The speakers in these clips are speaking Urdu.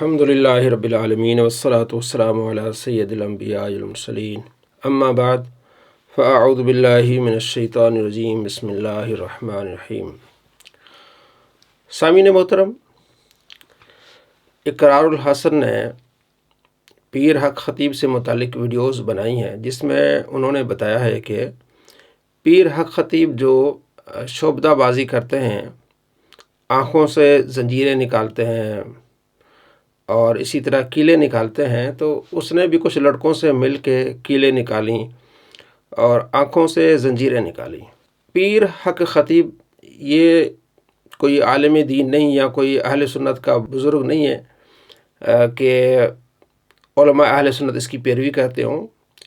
الحمدللہ رب العالمین والصلاة والسلام علی سید الانبیاء والمرسلین اما بعد فاعوذ باللہ من الشیطان الرجیم بسم اللہ الرحمن الرحیم۔ سامعین محترم، اقرار الحسن نے پیر حق خطیب سے متعلق ویڈیوز بنائی ہیں جس میں انہوں نے بتایا ہے کہ پیر حق خطیب جو شعبدہ بازی کرتے ہیں، آنکھوں سے زنجیریں نکالتے ہیں اور اسی طرح کیلیں نکالتے ہیں، تو اس نے بھی کچھ لڑکوں سے مل کے کیلیں نکالیں اور آنکھوں سے زنجیریں نکالیں۔ پیر حق خطیب یہ کوئی عالم دین نہیں یا کوئی اہل سنت کا بزرگ نہیں ہے کہ علماء اہل سنت اس کی پیروی کرتے ہوں۔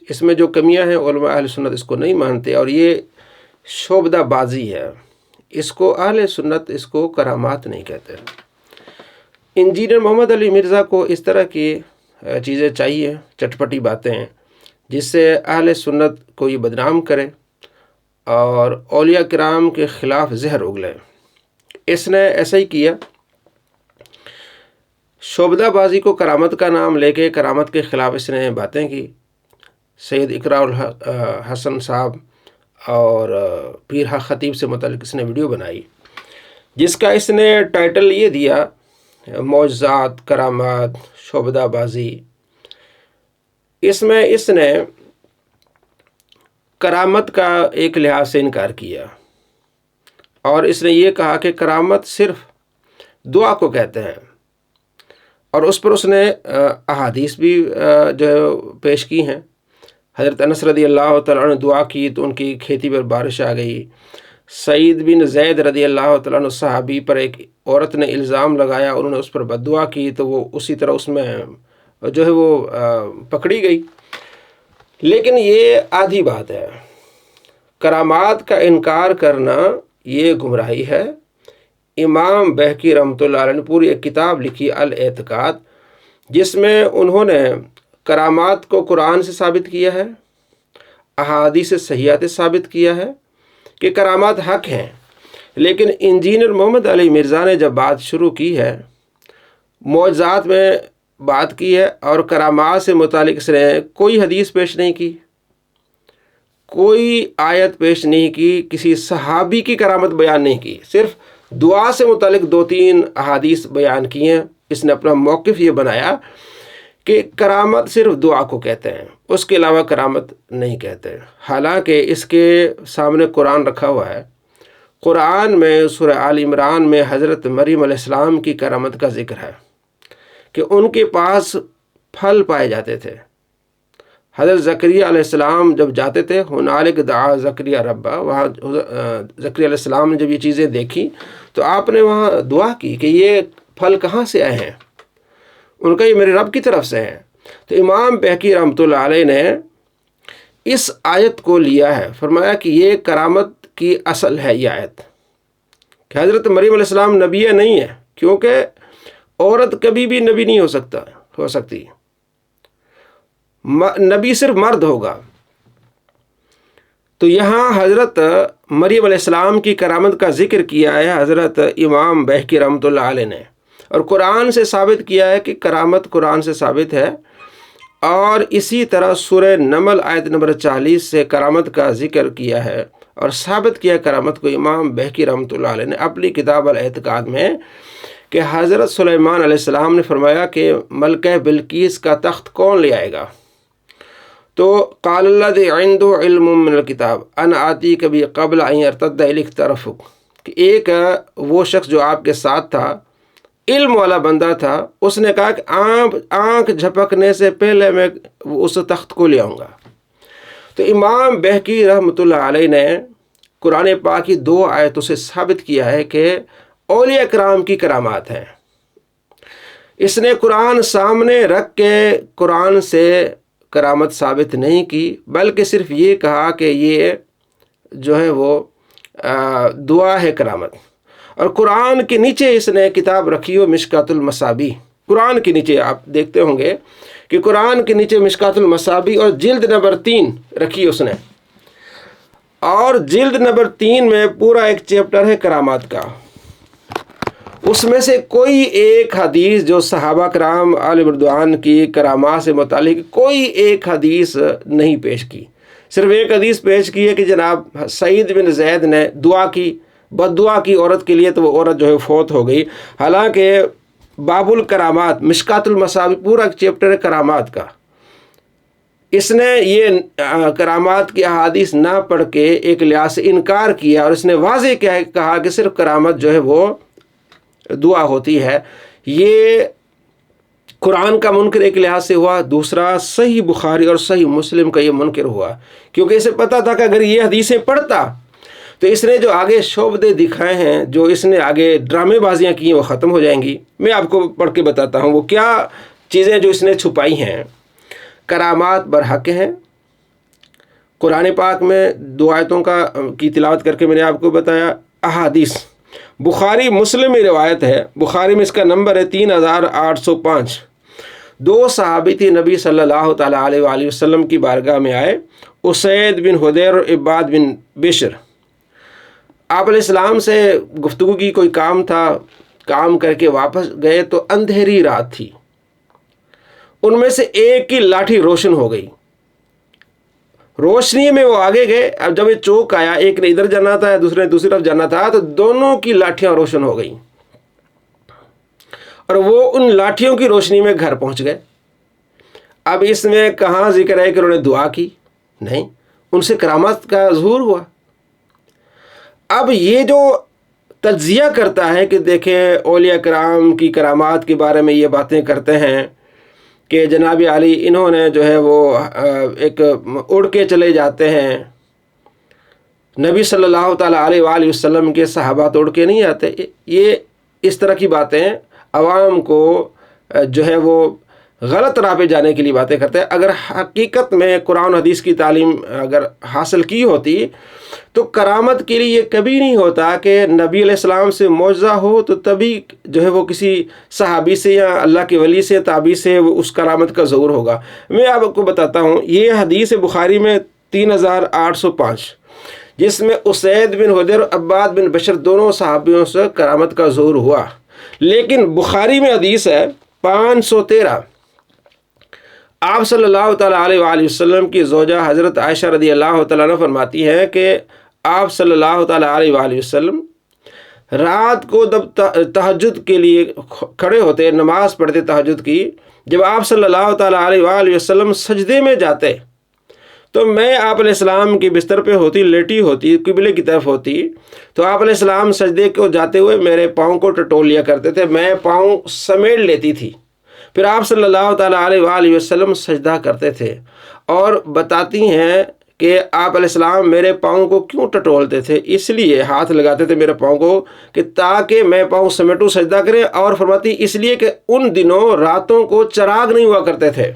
اس میں جو کمیاں ہیں علماء اہل سنت اس کو نہیں مانتے، اور یہ شعبدہ بازی ہے، اس کو اہل سنت اس کو کرامات نہیں کہتے۔ انجینئر محمد علی مرزا کو اس طرح کی چیزیں چاہیے، چٹپٹی باتیں، جس سے اہل سنت کو یہ بدنام کرے اور اولیاء کرام کے خلاف زہر اگلے۔ اس نے ایسا ہی کیا، شعبدہ بازی کو کرامت کا نام لے کے کرامت کے خلاف اس نے باتیں کی۔ سید اقرار الحسن صاحب اور پیر حق خطیب سے متعلق اس نے ویڈیو بنائی جس کا اس نے ٹائٹل یہ دیا، معجزات، کرامات، شعبدہ بازی۔ اس میں اس نے کرامت کا ایک لحاظ سے انکار کیا اور اس نے یہ کہا کہ کرامت صرف دعا کو کہتے ہیں، اور اس پر اس نے احادیث بھی جو ہے پیش کی ہیں۔ حضرت انس رضی اللہ تعالیٰ عنہ دعا کی تو ان کی کھیتی پر بارش آ گئی۔ سعید بن زید رضی اللہ تعالیٰ عنہ صحابی پر ایک عورت نے الزام لگایا، انہوں نے اس پر بد دعا کی تو وہ اسی طرح اس میں جو ہے وہ پکڑی گئی۔ لیکن یہ آدھی بات ہے، کرامات کا انکار کرنا یہ گمراہی ہے۔ امام بہقی رحمۃ اللہ علیہ نے پوری ایک کتاب لکھی الاعتقاد، جس میں انہوں نے کرامات کو قرآن سے ثابت کیا ہے، احادیث صحیحہ سے ثابت کیا ہے کہ کرامات حق ہیں۔ لیکن انجینئر محمد علی مرزا نے جب بات شروع کی ہے، معجزات میں بات کی ہے اور کرامات سے متعلق اس نے کوئی حدیث پیش نہیں کی، کوئی آیت پیش نہیں کی، کسی صحابی کی کرامت بیان نہیں کی، صرف دعا سے متعلق 2-3 احادیث بیان کی ہیں۔ اس نے اپنا موقف یہ بنایا کہ کرامت صرف دعا کو کہتے ہیں، اس کے علاوہ کرامت نہیں کہتے، حالانکہ اس کے سامنے قرآن رکھا ہوا ہے۔ قرآن میں سورہ آل عمران میں حضرت مریم علیہ السلام کی کرامت کا ذکر ہے کہ ان کے پاس پھل پائے جاتے تھے۔ حضرت زکریا علیہ السلام جب جاتے تھے، ہنالک دعا زکریا ربا، وہاں زکریا علیہ السلام نے جب یہ چیزیں دیکھی تو آپ نے وہاں دعا کی کہ یہ پھل کہاں سے آئے ہیں؟ ان کا یہ میرے رب کی طرف سے ہے۔ تو امام بہقی رحمۃ اللہ علیہ نے اس آیت کو لیا ہے، فرمایا کہ یہ کرامت کی اصل ہے یہ آیت، کہ حضرت مریم علیہ السلام نبی نہیں ہے، کیونکہ عورت کبھی بھی نبی نہیں ہو سکتی، نبی صرف مرد ہوگا۔ تو یہاں حضرت مریم علیہ السلام کی کرامت کا ذکر کیا ہے حضرت امام بہقی رحمۃ اللہ علیہ نے، اور قرآن سے ثابت کیا ہے کہ کرامت قرآن سے ثابت ہے۔ اور اسی طرح سورہ نمل آیت نمبر 40 سے کرامت کا ذکر کیا ہے اور ثابت کیا کرامت کو امام بہقی رحمۃ اللہ علیہ نے اپنی کتاب الاعتقاد میں، کہ حضرت سلیمان علیہ السلام نے فرمایا کہ ملکہ بلقیس کا تخت کون لے آئے گا؟ تو قال الذی عنده علم من الکتاب انا آتیک بہ قبل ان یرتد الیک طرفک، کہ ایک وہ شخص جو آپ کے ساتھ تھا، علم والا بندہ تھا، اس نے کہا کہ آنکھ جھپکنے سے پہلے میں اس تخت کو لے آؤں گا۔ تو امام بہقی رحمۃ اللہ علیہ نے قرآن پاک کی 2 آیتوں سے ثابت کیا ہے کہ اولیاء کرام کی کرامات ہیں۔ اس نے قرآن سامنے رکھ کے قرآن سے کرامت ثابت نہیں کی، بلکہ صرف یہ کہا کہ یہ جو ہے وہ دعا ہے کرامت۔ اور قرآن کے نیچے اس نے کتاب رکھی ہو مشکات المصابیح، قرآن کے نیچے آپ دیکھتے ہوں گے کہ قرآن کے نیچے مشکات المصابیح اور جلد نمبر 3 رکھی اس نے، اور جلد نمبر 3 میں پورا ایک چیپٹر ہے کرامات کا۔ اس میں سے کوئی ایک حدیث جو صحابہ کرام علیہ رضوان کی کرامات سے متعلق کوئی ایک حدیث نہیں پیش کی. صرف ایک حدیث پیش کی ہے کہ جناب سعید بن زید نے دعا کی، بد دعا کی عورت کے لیے، تو وہ عورت جو ہے فوت ہو گئی. حالانکہ باب الکرامات، مشکات المصابیح، پورا چیپٹر ہے کرامات کا، اس نے یہ کرامات کی احادیث نہ پڑھ کے ایک لحاظ سے انکار کیا، اور اس نے واضح کہا کہ صرف کرامت جو ہے وہ دعا ہوتی ہے. یہ قرآن کا منکر ایک لحاظ سے ہوا، دوسرا صحیح بخاری اور صحیح مسلم کا یہ منکر ہوا، کیونکہ اسے پتہ تھا کہ اگر یہ حدیثیں پڑھتا تو اس نے جو آگے شعبدے دکھائے ہیں، جو اس نے آگے ڈرامے بازیاں کی ہیں، وہ ختم ہو جائیں گی. میں آپ کو پڑھ کے بتاتا ہوں وہ کیا چیزیں جو اس نے چھپائی ہیں. کرامات برحق ہیں. قرآن پاک میں 2 آیتوں کی تلاوت کر کے میں نے آپ کو بتایا. احادیث بخاری مسلم میں روایت ہے، بخاری میں اس کا نمبر ہے 3805. 2 صحابی تھی نبی صلی اللہ تعالیٰ علیہ وآلہ وسلم کی بارگاہ میں آئے، اسید بن حدیر اور عباد بن بشر. آپ علیہ السلام سے گفتگو کی، کوئی کام تھا، کام کر کے واپس گئے تو اندھیری رات تھی. ان میں سے ایک کی لاٹھی روشن ہو گئی، روشنی میں وہ آگے گئے. اب جب یہ چوک آیا، ایک نے ادھر جانا تھا، دوسرے نے دوسری طرف جانا تھا، تو دونوں کی لاٹھیاں روشن ہو گئیں، اور وہ ان لاٹھیوں کی روشنی میں گھر پہنچ گئے. اب اس میں کہاں ذکر ہے کہ انہوں نے دعا کی؟ نہیں، ان سے کرامات کا ظہور ہوا. اب یہ جو تجزیہ کرتا ہے کہ دیکھیں اولیاء کرام کی کرامات کے بارے میں یہ باتیں کرتے ہیں کہ جناب علی انہوں نے جو ہے وہ ایک اڑ کے چلے جاتے ہیں، نبی صلی اللہ تعالیٰ علیہ وآلہ وسلم کے صحابہ تو اڑ کے نہیں آتے. یہ اس طرح کی باتیں عوام کو جو ہے وہ غلط راہ پہ جانے کے لیے باتیں کرتے ہیں. اگر حقیقت میں قرآن و حدیث کی تعلیم اگر حاصل کی ہوتی تو کرامت کے لیے یہ کبھی نہیں ہوتا کہ نبی علیہ السلام سے معجزہ ہو تو تبھی جو ہے وہ کسی صحابی سے یا اللہ کے ولی سے تابعی سے وہ اس کرامت کا ظہور ہوگا. میں آپ کو بتاتا ہوں، یہ حدیث بخاری میں 3805 جس میں اسید بن حدیر اور عباد بن بشر دونوں صحابیوں سے کرامت کا ظہور ہوا. لیکن بخاری میں حدیث ہے 513. آپ صلی اللہ تعالیٰ علیہ وآلہ وسلم کی زوجہ حضرت عائشہ رضی اللہ تعالیٰ عنہ فرماتی ہیں کہ آپ صلی اللہ تعالیٰ علیہ وآلہ وسلم رات کو جب تہجد کے لیے کھڑے ہوتے، نماز پڑھتے تہجد کی، جب آپ صلی اللہ تعالیٰ علیہ وآلہ وسلم سجدے میں جاتے تو میں آپ علیہ السلام کی بستر پہ ہوتی، لیٹی ہوتی، قبلے کی طرف ہوتی، تو آپ علیہ السلام سجدے کو جاتے ہوئے میرے پاؤں کو ٹٹول لیا کرتے تھے، میں پاؤں سمیٹ لیتی تھی. پھر آپ صلی اللہ تعالیٰ علیہ وآلہ وسلم سجدہ کرتے تھے، اور بتاتی ہیں کہ آپ علیہ السلام میرے پاؤں کو کیوں ٹٹولتے تھے؟ اس لیے ہاتھ لگاتے تھے میرے پاؤں کو کہ تاکہ میں پاؤں سمیٹوں سجدہ کریں، اور فرماتی اس لیے کہ ان دنوں راتوں کو چراغ نہیں ہوا کرتے تھے،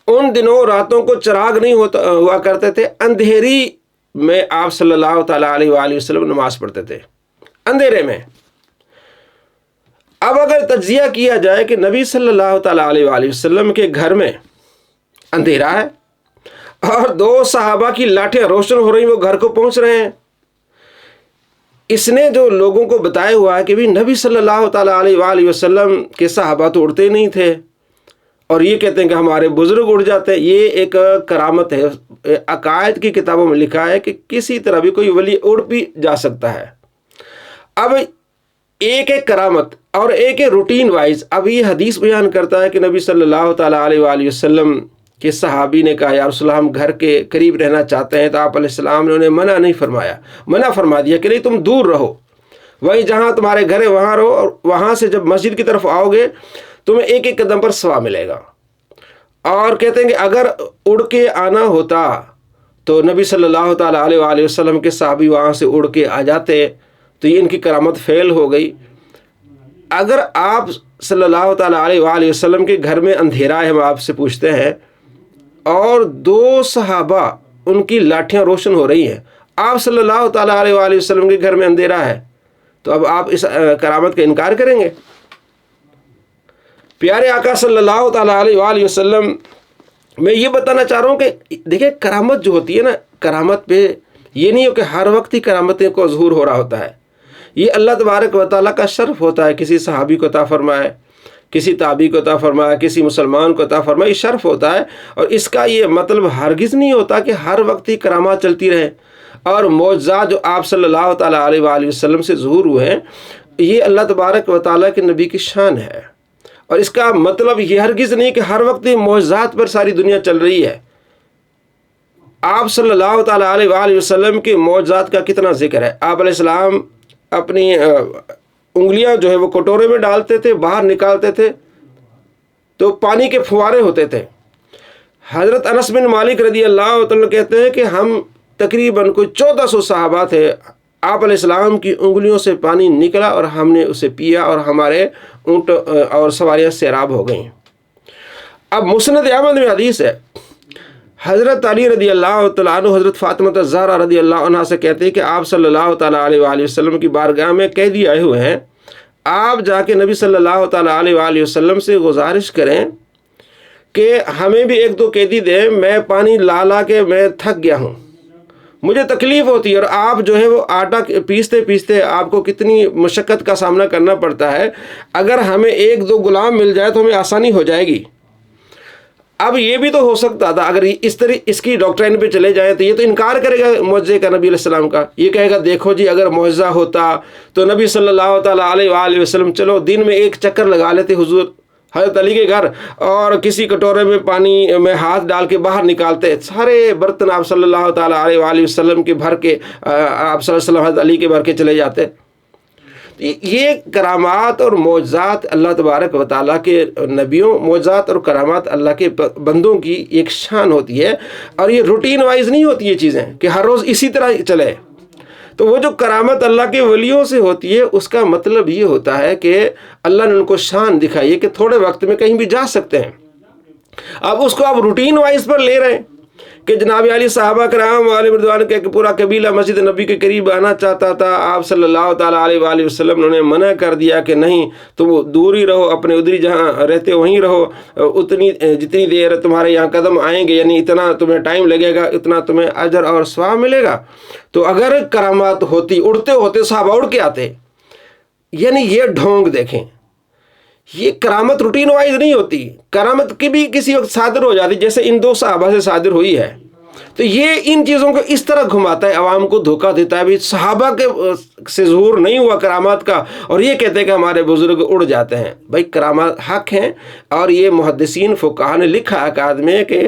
ان دنوں راتوں کو چراغ نہیں ہوا کرتے تھے، اندھیری میں آپ صلی اللہ تعالیٰ علیہ وآلہ وسلم نماز پڑھتے تھے، اندھیرے میں. اب اگر تجزیہ کیا جائے کہ نبی صلی اللہ تعالیٰ علیہ وآلہ وسلم کے گھر میں اندھیرا ہے اور 2 صحابہ کی لاٹھیاں روشن ہو رہی ہیں، وہ گھر کو پہنچ رہے ہیں، اس نے جو لوگوں کو بتایا ہوا ہے کہ بھی نبی صلی اللہ تعالیٰ علیہ وآلہ وسلم کے صحابہ تو اڑتے نہیں تھے، اور یہ کہتے ہیں کہ ہمارے بزرگ اڑ جاتے ہیں. یہ ایک کرامت ہے. عقائد کی کتابوں میں لکھا ہے کہ کسی طرح بھی کوئی ولی اڑ بھی جا سکتا ہے. اب ایک کرامت اور ایک روٹین وائز. اب یہ حدیث بیان کرتا ہے کہ نبی صلی اللہ تعالیٰ علیہ وآلہ وسلم کے صحابی نے کہا یا رسول اللہ ہم گھر کے قریب رہنا چاہتے ہیں، تو آپ علیہ السلام نے انہیں منع نہیں فرمایا، منع فرما دیا کہ نہیں تم دور رہو، وہیں جہاں تمہارے گھر ہے وہاں رہو، اور وہاں سے جب مسجد کی طرف آؤ گے تمہیں ایک ایک قدم پر ثواب ملے گا. اور کہتے ہیں کہ اگر اڑ کے آنا ہوتا تو نبی صلی اللہ تعالیٰ علیہ وآلہ وسلم کے صحابی وہاں سے اڑ کے آ جاتے، تو یہ ان کی کرامت فیل ہو گئی. اگر آپ صلی اللہ تعالیٰ علیہ وآلہ وسلم کے گھر میں اندھیرا ہے، ہم آپ سے پوچھتے ہیں، اور 2 صحابہ ان کی لاٹھیاں روشن ہو رہی ہیں، آپ صلی اللہ تعالیٰ علیہ وآلہ وسلم کے گھر میں اندھیرا ہے، تو اب آپ اس کرامت کا انکار کریں گے؟ پیارے آقا صلی اللہ تعالیٰ علیہ وآلہ وسلم، میں یہ بتانا چاہ رہا ہوں کہ دیکھیں کرامت جو ہوتی ہے نا، کرامت پہ یہ نہیں ہو کہ ہر وقت ہی کرامتیں کو ظہور ہو رہا ہوتا ہے. یہ اللہ تبارک و تعالیٰ کا شرف ہوتا ہے، کسی صحابی کو عطا فرمائے، کسی تابعی کو عطا فرمائے، کسی مسلمان کو عطا فرمائے، یہ شرف ہوتا ہے۔ اور اس کا یہ مطلب ہرگز نہیں ہوتا کہ ہر وقت ہی کرامات چلتی رہے، اور معجزات جو آپ صلی اللہ تعالیٰ علیہ وآلہ وسلم سے ظہور ہوئے ہیں، یہ اللہ تبارک و تعالیٰ کے نبی کی شان ہے۔ اور اس کا مطلب یہ ہرگز نہیں کہ ہر وقت ہی معجزات پر ساری دنیا چل رہی ہے۔ آپ صلی اللہ تعالیٰ علیہ وآلہ وسلم کے معجزات کا کتنا ذکر ہے۔ آپ علیہ السلام اپنی انگلیاں جو ہے وہ کٹورے میں ڈالتے تھے، باہر نکالتے تھے تو پانی کے فوارے ہوتے تھے۔ حضرت انس بن مالک رضی اللہ تعالیٰ کہتے ہیں کہ ہم تقریباً کوئی 1400 صحابہ تھے، آپ علیہ السلام کی انگلیوں سے پانی نکلا اور ہم نے اسے پیا اور ہمارے اونٹ اور سواریاں سیراب ہو گئیں۔ اب مسند احمد میں حدیث ہے، حضرت علی رضی اللہ تعالیٰ عنہ حضرت فاطمہ الزہرا رضی اللہ عنہ سے کہتے ہیں کہ آپ صلی اللہ تعالیٰ علیہ وآلہ وسلم کی بارگاہ میں قیدی آئے ہوئے ہیں، آپ جا کے نبی صلی اللہ تعالیٰ علیہ وآلہ وسلم سے گزارش کریں کہ ہمیں بھی ایک دو قیدی دیں، میں پانی لا لا کے میں تھک گیا ہوں، مجھے تکلیف ہوتی ہے، اور آپ جو ہے وہ آٹا پیستے پیستے آپ کو کتنی مشقت کا سامنا کرنا پڑتا ہے، اگر ہمیں ایک دو غلام مل جائے تو ہمیں آسانی ہو جائے گی۔ اب یہ بھی تو ہو سکتا تھا اگر اس طرح اس کی ڈاکٹرائن پہ چلے جائیں تو یہ تو انکار کرے گا معجزے کا نبی علیہ السلام کا، یہ کہے گا دیکھو جی اگر معجزہ ہوتا تو نبی صلی اللہ تعالیٰ علیہ وآلہ وسلم چلو دن میں ایک چکر لگا لیتے حضور حضرت علی کے گھر، اور کسی کٹورے میں پانی میں ہاتھ ڈال کے باہر نکالتے، سارے برتن آپ صلی اللہ تعالیٰ علیہ وآلہ وسلم کے بھر کے آپ صلی اللہ علیہ وسلم حضرت علی کے بھر کے چلے جاتے۔ یہ کرامات اور معجزات اللہ تبارک و تعالیٰ کے نبیوں، معجزات اور کرامات اللہ کے بندوں کی ایک شان ہوتی ہے، اور یہ روٹین وائز نہیں ہوتی یہ چیزیں کہ ہر روز اسی طرح چلے۔ تو وہ جو کرامت اللہ کے ولیوں سے ہوتی ہے اس کا مطلب یہ ہوتا ہے کہ اللہ نے ان کو شان دکھائی ہے کہ تھوڑے وقت میں کہیں بھی جا سکتے ہیں۔ اب اس کو آپ روٹین وائز پر لے رہے ہیں کہ جناب علی صحابہ کرام علیہ رضوان کہ پورا قبیلہ مسجد نبی کے قریب آنا چاہتا تھا، آپ صلی اللہ تعالیٰ علیہ وآلہ وسلم نے منع کر دیا کہ نہیں تم دور ہی رہو، اپنے ادھر جہاں رہتے وہیں رہو، اتنی جتنی دیر تمہارے یہاں قدم آئیں گے یعنی اتنا تمہیں ٹائم لگے گا، اتنا تمہیں اجر اور ثواب ملے گا۔ تو اگر کرامات ہوتی، اڑتے ہوتے صحابہ اڑ کے آتے، یعنی یہ ڈھونگ دیکھیں، یہ کرامت روٹین وائز نہیں ہوتی، کرامت کی بھی کسی وقت صادر ہو جاتی جیسے ان دو صحابہ سے صادر ہوئی ہے۔ تو یہ ان چیزوں کو اس طرح گھماتا ہے، عوام کو دھوکہ دیتا ہے، بھی صحابہ کے سے ظہور نہیں ہوا کرامات کا، اور یہ کہتے ہیں کہ ہمارے بزرگ اڑ جاتے ہیں۔ بھائی کرامات حق ہیں، اور یہ محدثین فقہا نے لکھا اکاد میں کہ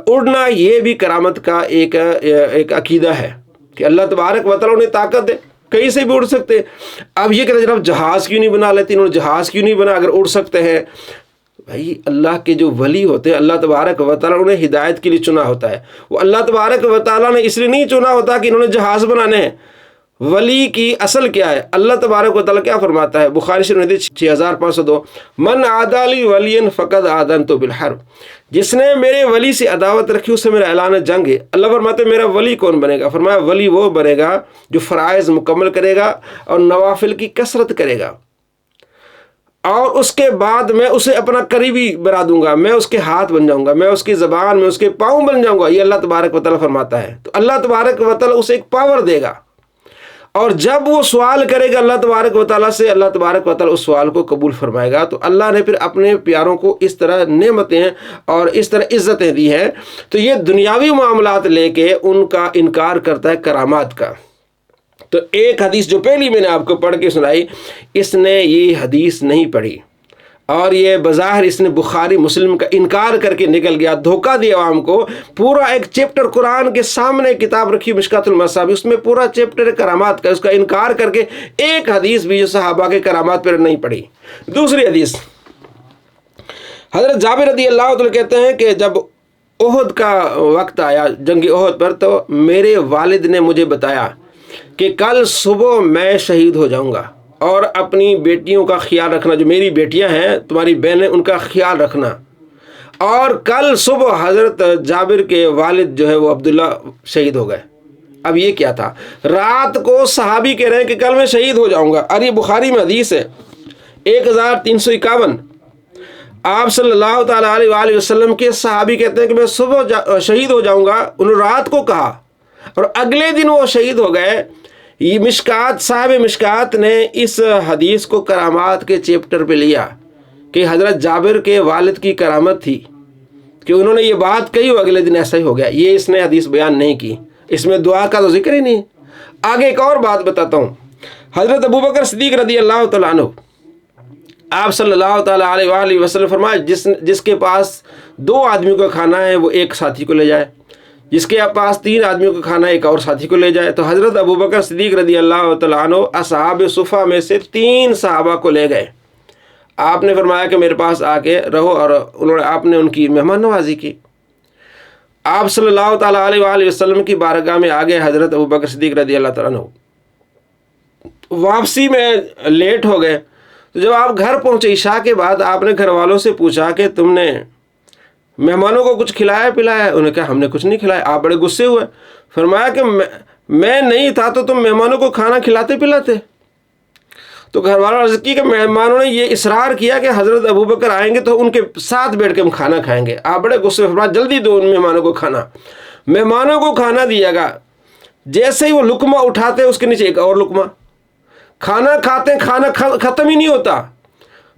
اڑنا یہ بھی کرامت کا ایک عقیدہ ہے کہ اللہ تبارک و تعالیٰ انہیں طاقت دے، کہیں سے بھی اڑ سکتے۔ اب یہ کہتے ہیں جناب جہاز کیوں نہیں بنا لیتے، انہوں نے جہاز کیوں نہیں بنا اگر اڑ سکتے ہیں؟ بھائی اللہ کے جو ولی ہوتے ہیں اللہ تبارک و تعالیٰ انہیں ہدایت کے لیے چنا ہوتا ہے، وہ اللہ تبارک و تعالیٰ نے اس لیے نہیں چنا ہوتا کہ انہوں نے جہاز بنانے ہیں۔ ولی کی اصل کیا ہے؟ اللہ تبارک و تعالیٰ کیا فرماتا ہے بخاری شریف حدیث 6502، من عادی لی ولی فقد آذنت بالحرب، جس نے میرے ولی سے عداوت رکھی اسے میرا اعلان جنگ ہے۔ اللہ فرماتے ہیں میرا ولی کون بنے گا؟ فرمایا ولی وہ بنے گا جو فرائض مکمل کرے گا اور نوافل کی کثرت کرے گا، اور اس کے بعد میں اسے اپنا قریبی بنا دوں گا، میں اس کے ہاتھ بن جاؤں گا، میں اس کی زبان میں اس کے پاؤں بن جاؤں گا۔ یہ اللہ تبارک و تعالیٰ فرماتا ہے۔ تو اللہ تبارک و تعالیٰ اسے ایک پاور دے گا، اور جب وہ سوال کرے گا اللہ تبارک و تعالیٰ سے، اللہ تبارک و تعالیٰ اس سوال کو قبول فرمائے گا۔ تو اللہ نے پھر اپنے پیاروں کو اس طرح نعمتیں اور اس طرح عزتیں دی ہیں، تو یہ دنیاوی معاملات لے کے ان کا انکار کرتا ہے کرامات کا۔ تو ایک حدیث جو پہلی میں نے آپ کو پڑھ کے سنائی، اس نے یہ حدیث نہیں پڑھی، اور یہ بظاہر اس نے بخاری مسلم کا انکار کر کے نکل گیا، دھوکہ دیا عوام کو۔ پورا ایک چیپٹر قرآن کے سامنے کتاب رکھی مشکات المصابیح، اس میں پورا چیپٹر کرامات کا، اس کا انکار کر کے ایک حدیث بھی جو صحابہ کے کرامات پر نہیں پڑھی۔ دوسری حدیث حضرت جابر رضی اللہ عنہ کہتے ہیں کہ جب احد کا وقت آیا، جنگ احد پر، تو میرے والد نے مجھے بتایا کہ کل صبح میں شہید ہو جاؤں گا، اور اپنی بیٹیوں کا خیال رکھنا، جو میری بیٹیاں ہیں تمہاری بہنیں ان کا خیال رکھنا۔ اور کل صبح حضرت جابر کے والد جو ہے وہ عبداللہ شہید ہو گئے۔ اب یہ کیا تھا؟ رات کو صحابی کہہ رہے ہیں کہ کل میں شہید ہو جاؤں گا، اور یہ بخاری میں حدیث ہے 1351۔ آپ صلی اللہ تعالیٰ علیہ وآلہ وسلم کے صحابی کہتے ہیں کہ میں صبح شہید ہو جاؤں گا، انہوں نے رات کو کہا، اور اگلے دن وہ شہید ہو گئے۔ یہ مشکات صاحب مشکات نے اس حدیث کو کرامات کے چیپٹر پہ لیا کہ حضرت جابر کے والد کی کرامت تھی کہ انہوں نے یہ بات کہی، وہ اگلے دن ایسا ہی ہو گیا. یہ اس نے حدیث بیان نہیں کی، اس میں دعا کا تو ذکر ہی نہیں. آگے ایک اور بات بتاتا ہوں. حضرت ابوبکر صدیق رضی اللہ تعالیٰ عنہ، آپ صلی اللہ تعالیٰ علیہ وآلہ وسلم فرمایا جس کے پاس 2 آدمیوں کا کھانا ہے وہ ایک ساتھی کو لے جائے، جس کے پاس 3 آدمیوں کا کھانا ہے ایک اور ساتھی کو لے جائے. تو حضرت ابوبکر صدیق رضی اللہ تعالیٰ عنہ اصحاب صفہ میں سے 3 صحابہ کو لے گئے. آپ نے فرمایا کہ میرے پاس آ کے رہو، اور آپ نے ان کی مہمان نوازی کی. آپ صلی اللہ تعالیٰ علیہ وآلہ وسلم کی بارگاہ میں آگے حضرت ابوبکر صدیق رضی اللہ تعالیٰ عنہ واپسی میں لیٹ ہو گئے. تو جب آپ گھر پہنچے عشاء کے بعد، آپ نے گھر والوں سے پوچھا کہ تم نے مہمانوں کو کچھ کھلایا پلایا؟ انہوں نے کہا ہم نے کچھ نہیں کھلایا. آپ بڑے غصے ہوئے. فرمایا کہ میں نہیں تھا تو تم مہمانوں کو کھانا کھلاتے پلاتے؟ تو گھر والوں نے عرض کی کہ مہمانوں نے یہ اصرار کیا کہ حضرت ابوبکر آئیں گے تو ان کے ساتھ بیٹھ کے ہم کھانا کھائیں گے. آپ بڑے غصے. فرمایا جلدی دو ان مہمانوں کو کھانا. مہمانوں کو کھانا دیا گا. جیسے ہی وہ لقمہ اٹھاتے اس کے نیچے ایک اور لقمہ. کھانا کھاتے کھانا ختم ہی نہیں ہوتا.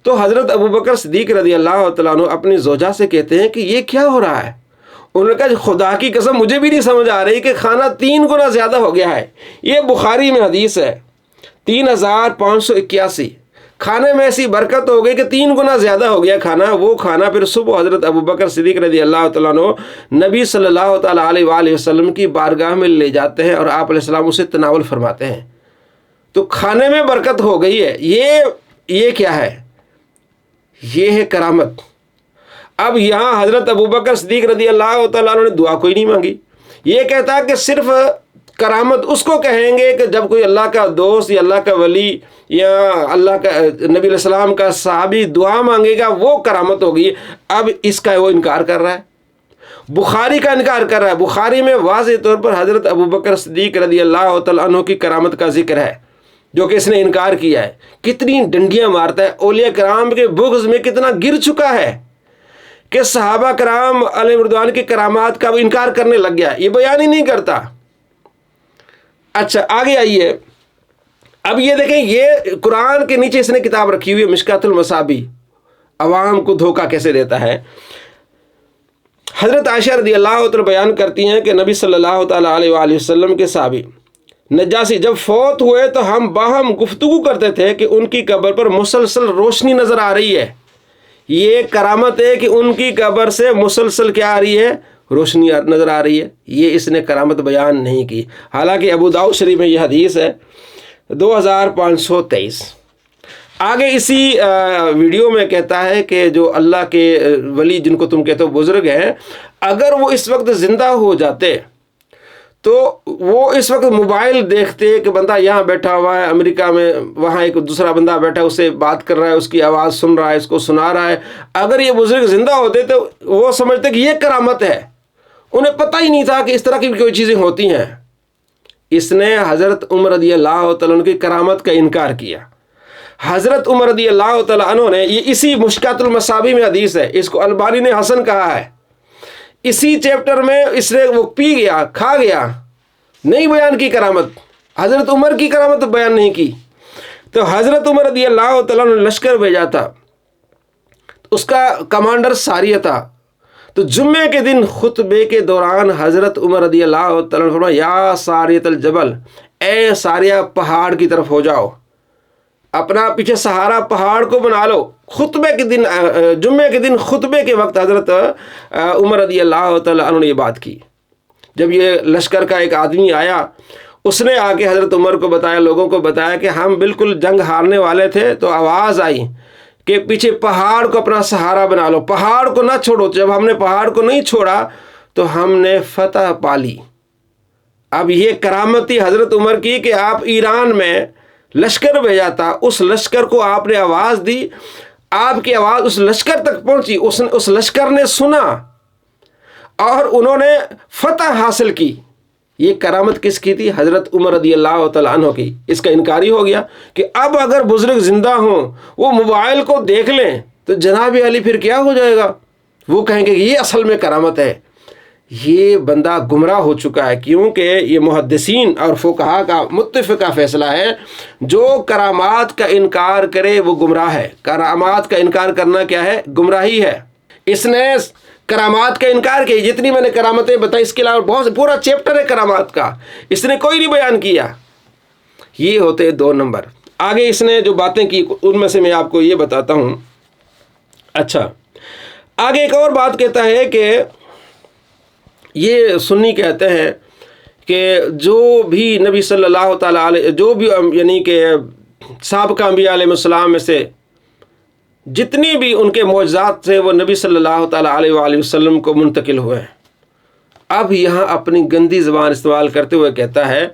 تو حضرت ابوبکر صدیق رضی اللہ تعالیٰ عنہ اپنی زوجہ سے کہتے ہیں کہ یہ کیا ہو رہا ہے؟ انہوں نے کہا خدا کی قسم مجھے بھی نہیں سمجھ آ رہی کہ کھانا 3 گنا زیادہ ہو گیا ہے. یہ بخاری میں حدیث ہے 3581. کھانے میں ایسی برکت ہو گئی کہ 3 گنا زیادہ ہو گیا کھانا. وہ کھانا پھر صبح حضرت ابوبکر صدیق رضی اللہ تعالیٰ عنہ نبی صلی اللہ تعالیٰ علیہ وآلہ وسلم کی بارگاہ میں لے جاتے ہیں اور آپ علیہ السلام اسے تناول فرماتے ہیں. تو کھانے میں برکت ہو گئی ہے. یہ کیا ہے؟ یہ ہے کرامت. اب یہاں حضرت ابوبکر صدیق رضی اللہ تعالیٰ عنہ نے دعا کوئی نہیں مانگی. یہ کہتا ہے کہ صرف کرامت اس کو کہیں گے کہ جب کوئی اللہ کا دوست یا اللہ کا ولی یا اللہ کا نبی علیہ السلام کا صحابی دعا مانگے گا وہ کرامت ہوگی. اب اس کا وہ انکار کر رہا ہے، بخاری کا انکار کر رہا ہے. بخاری میں واضح طور پر حضرت ابوبکر صدیق رضی اللہ تعالیٰ عنہ کی کرامت کا ذکر ہے جو کہ اس نے انکار کیا ہے. کتنی ڈنڈیاں مارتا ہے. اولیاء کرام کے بغض میں کتنا گر چکا ہے کہ صحابہ کرام علیہ رضوان کی کرامات کا انکار کرنے لگ گیا. یہ بیان ہی نہیں کرتا. اچھا آگے آئیے. اب یہ دیکھیں یہ قرآن کے نیچے اس نے کتاب رکھی ہوئی ہے مشکات المصابیح. عوام کو دھوکہ کیسے دیتا ہے. حضرت عائشہ رضی اللہ تعالی بیان کرتی ہیں کہ نبی صلی اللہ تعالیٰ علیہ وآلہ وسلم کے صحابی نجاشی جب فوت ہوئے تو ہم باہم گفتگو کرتے تھے کہ ان کی قبر پر مسلسل روشنی نظر آ رہی ہے. یہ کرامت ہے کہ ان کی قبر سے مسلسل کیا آ رہی ہے؟ روشنی نظر آ رہی ہے. یہ اس نے کرامت بیان نہیں کی. حالانکہ ابو داؤد شریف میں یہ حدیث ہے 2523. آگے اسی ویڈیو میں کہتا ہے کہ جو اللہ کے ولی جن کو تم کہتے ہو بزرگ ہیں، اگر وہ اس وقت زندہ ہو جاتے تو وہ اس وقت موبائل دیکھتے کہ بندہ یہاں بیٹھا ہوا ہے امریکہ میں، وہاں ایک دوسرا بندہ بیٹھا ہے اس سے بات کر رہا ہے، اس کی آواز سن رہا ہے، اس کو سنا رہا ہے. اگر یہ بزرگ زندہ ہوتے تو وہ سمجھتے کہ یہ کرامت ہے. انہیں پتہ ہی نہیں تھا کہ اس طرح کی کوئی چیزیں ہوتی ہیں. اس نے حضرت عمر رضی اللہ تعالیٰ عنہ کی کرامت کا انکار کیا. حضرت عمر رضی اللہ تعالیٰ عنہ نے، یہ اسی مشکات المصابیح میں حدیث ہے، اس کو البانی نے حسن کہا ہے. اسی چیپٹر میں اس نے وہ پی گیا کھا گیا، نہیں بیان کی کرامت. حضرت عمر کی کرامت بیان نہیں کی. تو حضرت عمر رضی اللہ تعالیٰ نے لشکر بھیجا تھا، اس کا کمانڈر ساریہ تھا. تو جمعے کے دن خطبے کے دوران حضرت عمر رضی اللہ تعالیٰ نے فرمایا یا ساریۃ الجبل، اے ساریہ پہاڑ کی طرف ہو جاؤ، اپنا پیچھے سہارا پہاڑ کو بنا لو. خطبے کے دن، جمعے کے دن خطبے کے وقت حضرت عمر رضی اللہ تعالیٰ عنہ نے یہ بات کی. جب یہ لشکر کا ایک آدمی آیا، اس نے آ کے حضرت عمر کو بتایا، لوگوں کو بتایا کہ ہم بالکل جنگ ہارنے والے تھے تو آواز آئی کہ پیچھے پہاڑ کو اپنا سہارا بنا لو، پہاڑ کو نہ چھوڑو. جب ہم نے پہاڑ کو نہیں چھوڑا تو ہم نے فتح پالی. اب یہ کرامتی حضرت عمر کی کہ آپ ایران میں لشکر بھیجا تھا، اس لشکر کو آپ نے آواز دی، آپ کی آواز اس لشکر تک پہنچی، اس لشکر نے سنا اور انہوں نے فتح حاصل کی. یہ کرامت کس کی تھی؟ حضرت عمر رضی اللہ تعالیٰ عنہ کی. اس کا انکاری ہو گیا کہ اب اگر بزرگ زندہ ہوں وہ موبائل کو دیکھ لیں تو جناب علی پھر کیا ہو جائے گا؟ وہ کہیں گے کہ یہ اصل میں کرامت ہے. یہ بندہ گمراہ ہو چکا ہے، کیونکہ یہ محدثین اور فقہا کا متفقہ فیصلہ ہے، جو کرامات کا انکار کرے وہ گمراہ ہے۔ کرامات کا انکار کرنا کیا ہے؟ گمراہی ہے۔ اس نے کرامات کا انکار کیا، جتنی میں نے کرامتیں بتائی، اس کے علاوہ بہت پورا چیپٹر ہے کرامات کا، اس نے کوئی نہیں بیان کیا۔ یہ ہوتے 2 نمبر۔ آگے اس نے جو باتیں کی ان میں سے میں آپ کو یہ بتاتا ہوں۔ اچھا، آگے ایک اور بات کہتا ہے کہ یہ سنی کہتے ہیں کہ جو بھی نبی صلی اللہ تعالیٰ علیہ، جو بھی یعنی کہ سابقہ انبیاء علیہ السلام میں سے جتنی بھی ان کے معجزات تھے وہ نبی صلی اللہ تعالیٰ علیہ وآلہ وسلم کو منتقل ہوئے ہیں۔ اب یہاں اپنی گندی زبان استعمال کرتے ہوئے کہتا ہے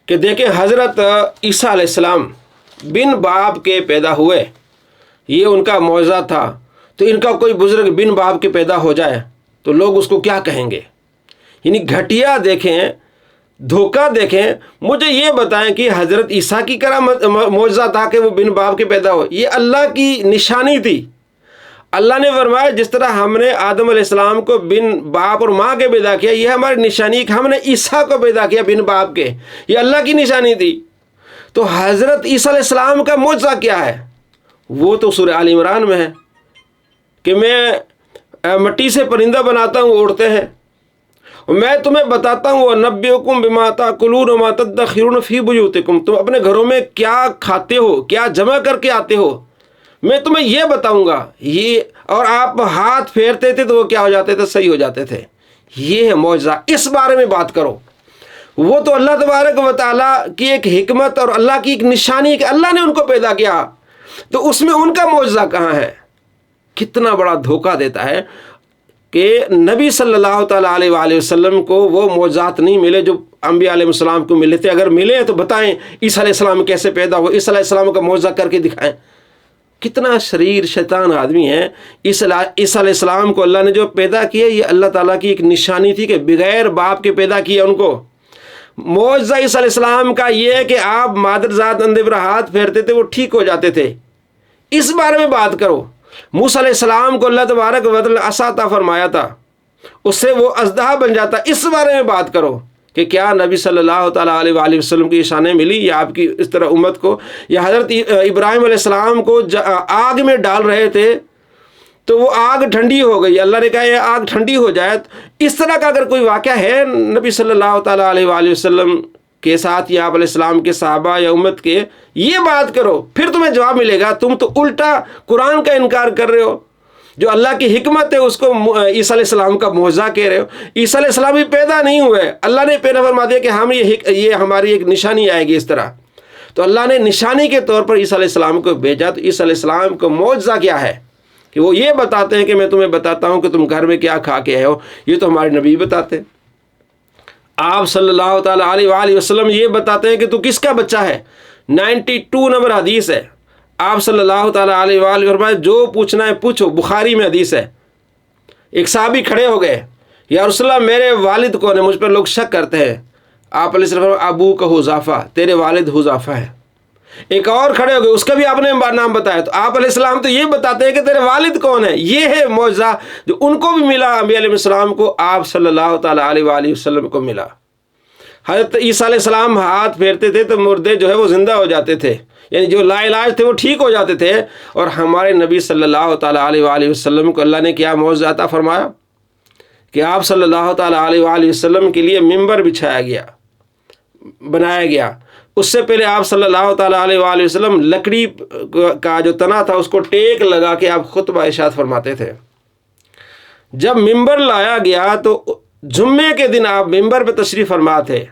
کہ دیکھیں حضرت عیسیٰ علیہ السلام بن باپ کے پیدا ہوئے، یہ ان کا معجزہ تھا، تو ان کا کوئی بزرگ بن باپ کے پیدا ہو جائے تو لوگ اس کو کیا کہیں گے؟ یعنی گھٹیا دیکھیں، دھوکہ دیکھیں۔ مجھے یہ بتائیں کہ حضرت عیسیٰ کی کرامت معجزہ تھا کہ وہ بن باپ کے پیدا ہو؟ یہ اللہ کی نشانی تھی۔ اللہ نے فرمایا جس طرح ہم نے آدم علیہ السلام کو بن باپ اور ماں کے پیدا کیا، یہ ہماری نشانی کہ ہم نے عیسیٰ کو پیدا کیا بن باپ کے، یہ اللہ کی نشانی تھی۔ تو حضرت عیسیٰ علیہ السلام کا معجزہ کیا ہے؟ وہ تو سورہ آل عمران میں ہے کہ میں مٹی سے پرندہ بناتا ہوں، اڑتے ہیں، میں تمہیں بتاتا ہوں وَنَبِّئُكُم بِمَا تَأْكُلُونَ وَمَا تَدَّخِرُونَ فِي بُيُوتِكُم، تم اپنے گھروں میں کیا کھاتے ہو، کیا جمع کر کے آتے ہو، میں تمہیں یہ بتاؤں گا۔ یہ اور آپ ہاتھ پھیرتے تھے تو وہ کیا ہو جاتے تھے؟ صحیح ہو جاتے تھے۔ یہ ہے معجزہ، اس بارے میں بات کرو۔ وہ تو اللہ تبارک و تعالیٰ کی ایک حکمت اور اللہ کی ایک نشانی کہ اللہ نے ان کو پیدا کیا، تو اس میں ان کا معجزہ کہاں ہے؟ کتنا بڑا دھوکہ دیتا ہے کہ نبی صلی اللہ تعالیٰ علیہ وآلہ وسلم کو وہ معجزات نہیں ملے جو انبیاء علیہ السلام کو ملے تھے۔ اگر ملے تو بتائیں عیسیٰ علیہ السلام کیسے پیدا ہوا، عیسیٰ علیہ السلام کا معجزہ کر کے دکھائیں۔ کتنا شریر شیطان آدمی ہے۔ عیسیٰ علیہ السلام کو اللہ نے جو پیدا کیا، یہ اللہ تعالیٰ کی ایک نشانی تھی کہ بغیر باپ کے پیدا کیا ان کو۔ معجزہ عیسیٰ علیہ السلام کا یہ ہے کہ آپ مادر ذات اندھے پر ہاتھ پھیرتے تھے وہ ٹھیک ہو جاتے تھے، اس بارے میں بات کرو۔ موسیٰ علیہ السلام کو اللہ تبارک و تعالیٰ عصا عطا فرمایا تھا، اس سے وہ اژدہا بن جاتا، اس بارے میں بات کرو کہ کیا نبی صلی اللہ تعالیٰ علیہ وآلہ وسلم کی شانیں ملی یا آپ کی اس طرح امت کو، یا حضرت ابراہیم علیہ السلام کو آگ میں ڈال رہے تھے تو وہ آگ ٹھنڈی ہو گئی، اللہ نے کہا یہ آگ ٹھنڈی ہو جائے۔ اس طرح کا اگر کوئی واقعہ ہے نبی صلی اللہ تعالیٰ علیہ وآلہ وسلم کے ساتھ یا آپ علیہ السلام کے صحابہ یا امت کے، یہ بات کرو، پھر تمہیں جواب ملے گا۔ تم تو الٹا قرآن کا انکار کر رہے ہو، جو اللہ کی حکمت ہے اس کو عیسیٰ علیہ السلام کا معجزہ کہہ رہے ہو۔ عیسیٰ علیہ السلام بھی پیدا نہیں ہوئے، اللہ نے پہلے فرما دیا کہ ہم یہ ہماری ایک نشانی آئے گی اس طرح۔ تو اللہ نے نشانی کے طور پر عیسیٰ علیہ السلام کو بھیجا، تو عیسیٰ علیہ السلام کو معجزہ کیا ہے کہ وہ یہ بتاتے ہیں کہ میں تمہیں بتاتا ہوں کہ تم گھر میں کیا کھا کے آئے ہو، یہ تو ہمارے نبی بتاتے ہیں۔ آپ صلی اللہ تعالیٰ علیہ وآلہ وسلم یہ بتاتے ہیں کہ تو کس کا بچہ ہے۔ 92 نمبر حدیث ہے، آپ صلی اللہ تعالیٰ علیہ وآلہ وسلم جو پوچھنا ہے پوچھو، بخاری میں حدیث ہے۔ ایک صحابی کھڑے ہو گئے، یا رسول اللہ میرے والد کون ہے، مجھ پر لوگ شک کرتے ہیں۔ آپ علیہ السلام ابو کا حذیفہ، تیرے والد حذیفہ ہے۔ ایک اور کھڑے ہو گئے، اس کا بھی آپ نے نام بتایا، تو آپ علیہ السلام تو یہ بتاتے ہیں کہ تیرے والد کون ہے۔ یہ ہے معجزہ جو ان کو بھی ملا، انبیاء علیہ السلام کو، آپ صلی اللہ تعالیٰ علیہ وآلہ وسلم کو ملا۔ حضرت عیسیٰ علیہ السلام ہاتھ پھیرتے تھے تو مردے جو ہے وہ زندہ ہو جاتے تھے، یعنی جو لا علاج تھے وہ ٹھیک ہو جاتے تھے۔ اور ہمارے نبی صلی اللہ تعالیٰ علیہ وآلہ وسلم کو اللہ نے کیا معجزہ عطا فرمایا کہ آپ صلی اللہ تعالیٰ علیہ وآلہ وسلم کے لیے ممبر بچھایا گیا، بنایا گیا۔ اس سے پہلے آپ صلی اللہ تعالیٰ علیہ وآلہ وسلم لکڑی کا جو تنا تھا اس کو ٹیک لگا کے آپ خطبہ ارشاد فرماتے تھے۔ جب ممبر لایا گیا تو جمعے کے دن آپ ممبر پہ تشریف فرما تھے،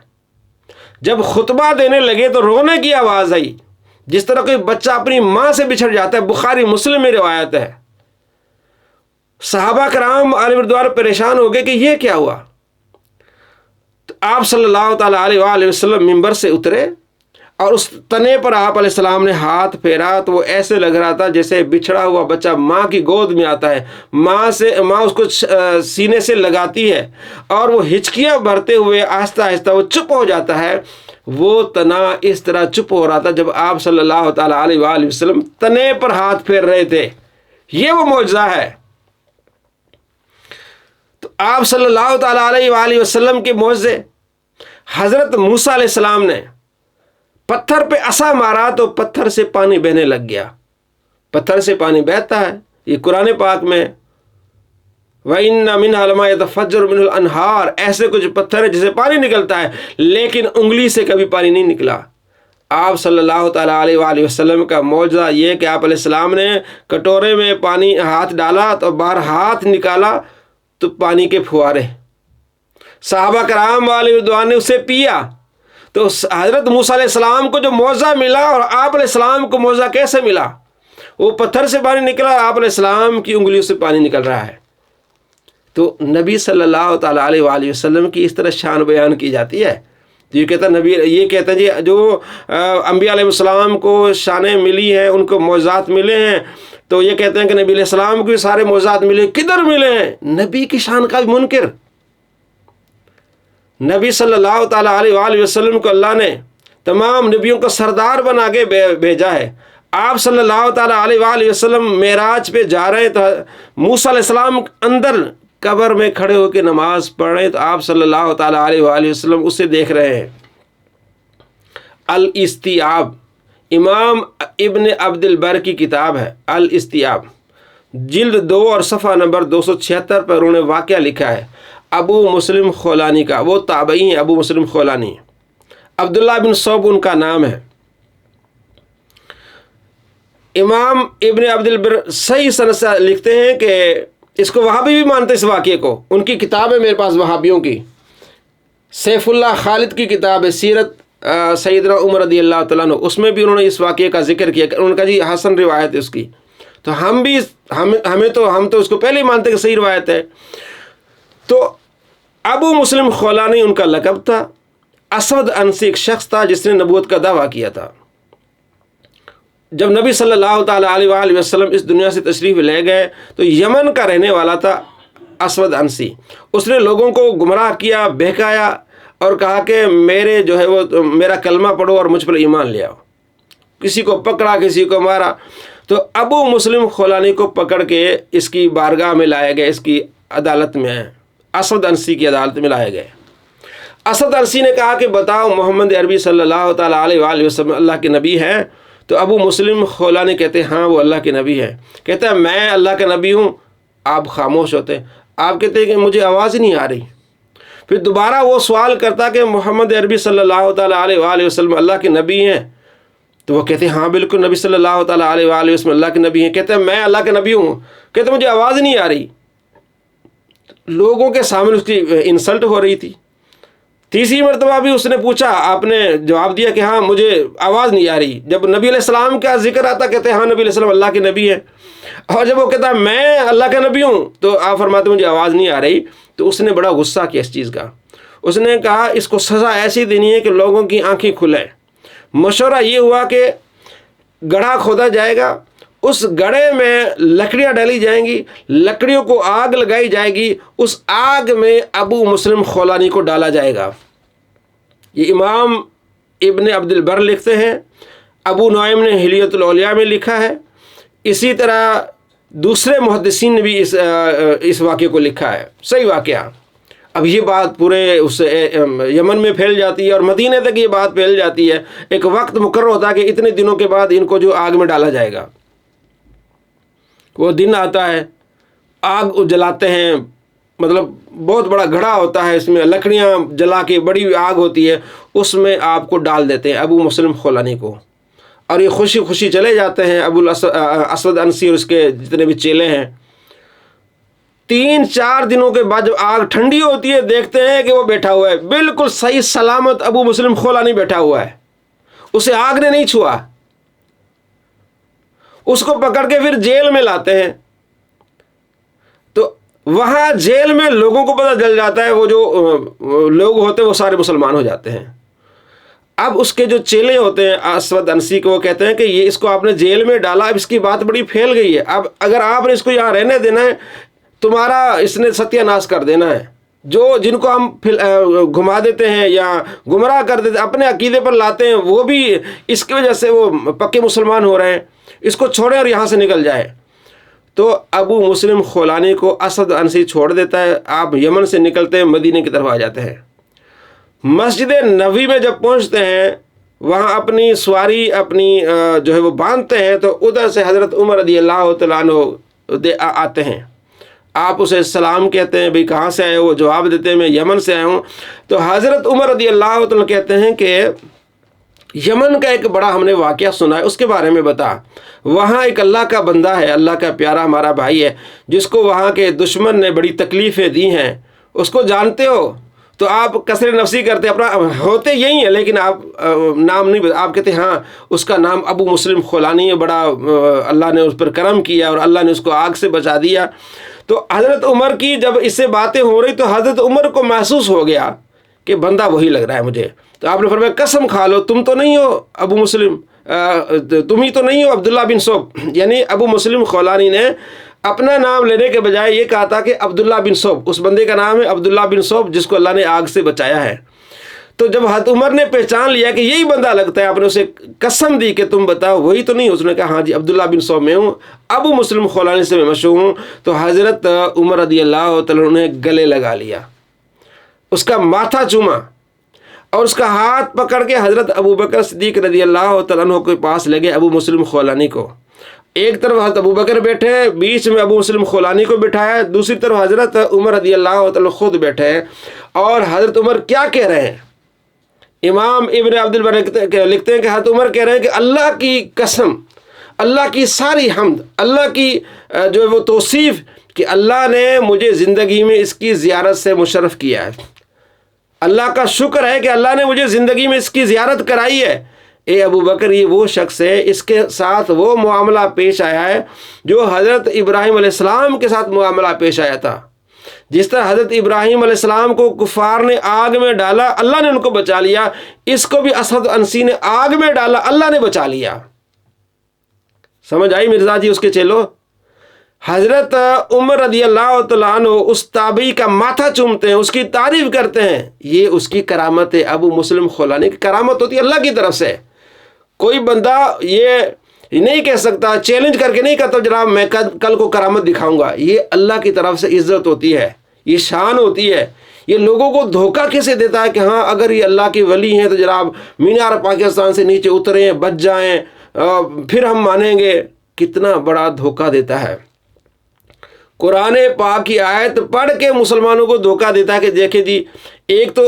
جب خطبہ دینے لگے تو رونے کی آواز آئی، جس طرح کوئی بچہ اپنی ماں سے بچھڑ جاتا ہے۔ بخاری مسلم میں روایت ہے۔ صحابہ کرام عالم رضوان پریشان ہو گئے کہ یہ کیا ہوا۔ تو آپ صلی اللہ تعالیٰ علیہ وآلہ وسلم ممبر سے اترے اور اس تنے پر آپ علیہ السلام نے ہاتھ پھیرا تو وہ ایسے لگ رہا تھا جیسے بچھڑا ہوا بچہ ماں کی گود میں آتا ہے، ماں اس کو سینے سے لگاتی ہے اور وہ ہچکیاں بھرتے ہوئے آہستہ آہستہ وہ چپ ہو جاتا ہے۔ وہ تنا اس طرح چپ ہو رہا تھا جب آپ صلی اللہ تعالیٰ علیہ وآلہ وسلم تنے پر ہاتھ پھیر رہے تھے۔ یہ وہ معجزہ ہے۔ تو آپ صلی اللہ تعالیٰ علیہ وآلہ وسلم کے معجزے، حضرت موسیٰ علیہ السلام نے پتھر پہ عصا مارا تو پتھر سے پانی بہنے لگ گیا، پتھر سے پانی بہتا ہے، یہ قرآن پاک میں وَإِنَّ مِنْهَا لَمَا يَتَفَجَّرُ مِنْهُ الْأَنْهَارُ، ایسے کچھ پتھر ہے جسے پانی نکلتا ہے، لیکن انگلی سے کبھی پانی نہیں نکلا۔ آپ صلی اللہ تعالیٰ علیہ وآلہ وسلم کا معجزہ یہ کہ آپ علیہ السلام نے کٹورے میں پانی ہاتھ ڈالا تو باہر ہاتھ نکالا تو پانی کے پھوارے، صحابہ کرام والی رضوان نے اسے پیا۔ تو حضرت موسیٰ علیہ السلام کو جو معجزہ ملا اور آپ علیہ السلام کو معجزہ کیسے ملا؟ وہ پتھر سے پانی نکلا، آپ علیہ السلام کی انگلیوں سے پانی نکل رہا ہے۔ تو نبی صلی اللہ تعالیٰ علیہ وآلہ وسلم کی اس طرح شان بیان کی جاتی ہے۔ یہ کہتا نبی، یہ کہتا ہے جی جو انبیاء علیہ السلام کو شانیں ملی ہیں، ان کو معجزات ملے ہیں، تو یہ کہتے ہیں کہ نبی علیہ السلام کو بھی سارے معجزات ملے، کدھر ملے ہیں؟ نبی کی شان کا بھی منکر۔ نبی صلی اللہ تعالیٰ علیہ وآلہ وسلم کو اللہ نے تمام نبیوں کا سردار بنا کے بھیجا ہے۔ آپ صلی اللہ تعالیٰ علیہ وآلہ وسلم معراج پہ جا رہے ہیں تو موسیٰ علیہ السلام اندر قبر میں کھڑے ہو کے نماز پڑھ رہے ہیں، تو آپ صلی اللہ تعالیٰ علیہ وآلہ وسلم اسے دیکھ رہے ہیں۔ الاستیعاب، امام ابن عبد البر کی کتاب ہے الاستیعاب، جلد 2 اور صفحہ نمبر 276 پر انہوں نے واقعہ لکھا ہے ابو مسلم خولانی کا، وہ تابعی ہیں ابو مسلم خولانی، عبداللہ بن صوب ان کا نام ہے۔ امام ابن عبد البر صحیح سند سے لکھتے ہیں کہ اس کو وہابی بھی مانتے اس واقعے کو، ان کی کتاب ہے میرے پاس وہابیوں کی، سیف اللہ خالد کی کتاب ہے سیرت سیدنا عمر رضی اللہ تعالیٰ عنہ، اس میں بھی انہوں نے اس واقعے کا ذکر کیا، انہوں نے کہا جی حسن روایت ہے اس کی، تو ہم تو اس کو پہلے ہی مانتے کہ صحیح روایت ہے۔ تو ابو مسلم خولانی ان کا لقب تھا۔ اسود انسی ایک شخص تھا جس نے نبوت کا دعویٰ کیا تھا۔ جب نبی صلی اللہ تعالیٰ علیہ وآلہ وسلم اس دنیا سے تشریف لے گئے تو یمن کا رہنے والا تھا اسود انسی، اس نے لوگوں کو گمراہ کیا، بہکایا اور کہا کہ میرے جو ہے وہ میرا کلمہ پڑھو اور مجھ پر ایمان لے آؤ، کسی کو پکڑا کسی کو مارا۔ تو ابو مسلم خولانی کو پکڑ کے اس کی بارگاہ میں لائے گئے، اس کی عدالت میں، اسود انسی کی عدالت میں لائے گئے۔ اسود انسی نے کہا کہ بتاؤ محمد عربی صلی اللہ تعالیٰ علیہ وآلہ وسلم اللہ کے نبی ہیں؟ تو ابو مسلم خولانی کہتے ہیں ہاں وہ اللہ کے نبی ہے۔ کہتا ہے میں اللہ کا نبی ہوں۔ آپ خاموش ہوتے ہیں، آپ کہتے ہیں کہ مجھے آواز ہی نہیں آ رہی۔ پھر دوبارہ وہ سوال کرتا کہ محمد عربی صلی اللہ تعالیٰ علیہ وآلہ وسلم اللہ کے نبی ہیں؟ تو وہ کہتے ہیں ہاں بالکل نبی صلی اللہ تعالیٰ علیہ وآلہ وسلم اللہ کے نبی ہیں۔ کہتے ہیں میں اللہ کے نبی ہوں۔ کہتے ہیں مجھے آواز نہیں آ رہی۔ لوگوں کے سامنے اس کی انسلٹ ہو رہی تھی۔ تیسری مرتبہ بھی اس نے پوچھا، آپ نے جواب دیا کہ ہاں مجھے آواز نہیں آ رہی۔ جب نبی علیہ السلام کا ذکر آتا کہتے ہیں ہاں نبی علیہ السلام اللہ کے نبی ہیں، اور جب وہ کہتا ہے میں اللہ کا نبی ہوں تو آپ فرماتے مجھے آواز نہیں آ رہی۔ تو اس نے بڑا غصہ کیا اس چیز کا، اس نے کہا اس کو سزا ایسی دینی ہے کہ لوگوں کی آنکھیں کھلیں۔ مشورہ یہ ہوا کہ گڑھا کھودا جائے گا، اس گڑھے میں لکڑیاں ڈالی جائیں گی، لکڑیوں کو آگ لگائی جائے گی، اس آگ میں ابو مسلم خولانی کو ڈالا جائے گا۔ یہ امام ابن عبد البر لکھتے ہیں، ابو نعیم نے حلیۃ الاولیاء میں لکھا ہے، اسی طرح دوسرے محدثین نے بھی اس واقعے کو لکھا ہے، صحیح واقعہ۔ اب یہ بات پورے اس یمن میں پھیل جاتی ہے اور مدینے تک یہ بات پھیل جاتی ہے۔ ایک وقت مقرر ہوتا ہے کہ اتنے دنوں کے بعد ان کو جو آگ میں ڈالا جائے گا، وہ دن آتا ہے، آگ جلاتے ہیں، مطلب بہت بڑا گھڑا ہوتا ہے، اس میں لکڑیاں جلا کے بڑی آگ ہوتی ہے، اس میں آپ کو ڈال دیتے ہیں ابو مسلم خولانی کو، اور یہ خوشی خوشی چلے جاتے ہیں ابو اسود انسی اور اس کے جتنے بھی چیلے ہیں۔ 3-4 دنوں کے بعد جب آگ ٹھنڈی ہوتی ہے دیکھتے ہیں کہ وہ بیٹھا ہوا ہے بالکل صحیح سلامت، ابو مسلم خولانی بیٹھا ہوا ہے، اسے آگ نے نہیں چھوا۔ اس کو پکڑ کے پھر جیل میں لاتے ہیں، تو وہاں جیل میں لوگوں کو پتہ چل جاتا ہے، وہ جو لوگ ہوتے ہیں وہ سارے مسلمان ہو جاتے ہیں۔ اب اس کے جو چیلے ہوتے ہیں اسود انسی کو، وہ کہتے ہیں کہ یہ اس کو آپ نے جیل میں ڈالا، اب اس کی بات بڑی پھیل گئی ہے، اب اگر آپ نے اس کو یہاں رہنے دینا ہے تمہارا اس نے ستیہ ناش کر دینا ہے۔ جن کو ہم گھما دیتے ہیں یا گمراہ کر دیتے اپنے عقیدے پر لاتے ہیں، وہ بھی اس کی وجہ سے وہ پکے مسلمان ہو رہے ہیں، اس کو چھوڑیں اور یہاں سے نکل جائے۔ تو ابو مسلم خولانی کو اسد انسی چھوڑ دیتا ہے، آپ یمن سے نکلتے ہیں، مدینے کی طرف آ جاتے ہیں۔ مسجد نبوی میں جب پہنچتے ہیں، وہاں اپنی سواری اپنی جو ہے وہ باندھتے ہیں، تو ادھر سے حضرت عمر رضی اللہ تعالیٰ عنہ آتے ہیں۔ آپ اسے سلام کہتے ہیں، بھئی کہاں سے آئے ہو؟ وہ جواب دیتے ہیں میں یمن سے آیا ہوں۔ تو حضرت عمر رضی اللہ تعالیٰ کہتے ہیں کہ یمن کا ایک بڑا ہم نے واقعہ سنا ہے، اس کے بارے میں بتا۔ وہاں ایک اللہ کا بندہ ہے، اللہ کا پیارا ہمارا بھائی ہے، جس کو وہاں کے دشمن نے بڑی تکلیفیں دی ہیں، اس کو جانتے ہو؟ تو آپ کثر نفسی کرتے، اپنا ہوتے یہی ہیں لیکن آپ نام نہیں، آپ کہتے ہیں ہاں اس کا نام ابو مسلم خولانی ہے، بڑا اللہ نے اس پر کرم کیا اور اللہ نے اس کو آگ سے بچا دیا۔ تو حضرت عمر کی جب اس سے باتیں ہو رہی تو حضرت عمر کو محسوس ہو گیا کہ بندہ وہی لگ رہا ہے مجھے۔ تو آپ نے فرمایا قسم کھا لو تم تو نہیں ہو ابو مسلم، تم ہی تو نہیں ہو عبداللہ بن صوب؟ یعنی ابو مسلم خولانی نے اپنا نام لینے کے بجائے یہ کہا تھا کہ عبداللہ بن صوب، اس بندے کا نام ہے عبداللہ بن صوب جس کو اللہ نے آگ سے بچایا ہے۔ تو جب حضرت عمر نے پہچان لیا کہ یہی بندہ لگتا ہے، آپ نے اسے قسم دی کہ تم بتاؤ وہی تو نہیں؟ اس نے کہا ہاں جی عبداللہ بن صوب میں ہوں، ابو مسلم خولانی سے میں مشہور ہوں۔ تو حضرت عمر رضی اللہ تعالیٰ نے گلے لگا لیا، اس کا ماتھا چوما اور اس کا ہاتھ پکڑ کے حضرت ابو بکر صدیق رضی اللہ تعالیٰ عنہ کے پاس لے گئے ابو مسلم خولانی کو۔ ایک طرف حضرت ابو بکر بیٹھے، بیچ میں ابو مسلم خولانی کو بٹھایا، دوسری طرف حضرت عمر رضی اللہ تعالیٰ خود بیٹھے ہیں۔ اور حضرت عمر کیا کہہ رہے ہیں؟ امام ابن عبد البر لکھتے ہیں کہ حضرت عمر کہہ رہے ہیں کہ اللہ کی قسم، اللہ کی ساری حمد، اللہ کی جو ہے وہ توصیف کہ اللہ نے مجھے زندگی میں اس کی زیارت سے مشرف کیا ہے، اللہ کا شکر ہے کہ اللہ نے مجھے زندگی میں اس کی زیارت کرائی ہے۔ اے ابو بکر یہ وہ شخص ہے، اس کے ساتھ وہ معاملہ پیش آیا ہے جو حضرت ابراہیم علیہ السلام کے ساتھ معاملہ پیش آیا تھا۔ جس طرح حضرت ابراہیم علیہ السلام کو کفار نے آگ میں ڈالا، اللہ نے ان کو بچا لیا، اس کو بھی اسد انسی نے آگ میں ڈالا، اللہ نے بچا لیا۔ سمجھ آئی مرزا جی اس کے چیلو؟ حضرت عمر رضی اللہ تعالیٰ عنہ اس تابعی کا ماتھا چومتے ہیں، اس کی تعریف کرتے ہیں، یہ اس کی کرامت ہے۔ ابو مسلم خولانی کی کرامت ہوتی ہے اللہ کی طرف سے۔ کوئی بندہ یہ نہیں کہہ سکتا، چیلنج کر کے نہیں کہتا جناب میں کل کو کرامت دکھاؤں گا، یہ اللہ کی طرف سے عزت ہوتی ہے، یہ شان ہوتی ہے۔ یہ لوگوں کو دھوکہ کیسے دیتا ہے کہ ہاں اگر یہ اللہ کے ولی ہیں تو جناب مینار پاکستان سے نیچے اتریں، بچ جائیں، پھر ہم مانیں گے۔ کتنا بڑا دھوکہ دیتا ہے۔ قرآن پاک کی آیت پڑھ کے مسلمانوں کو دھوکہ دیتا ہے کہ دیکھیں جی، ایک تو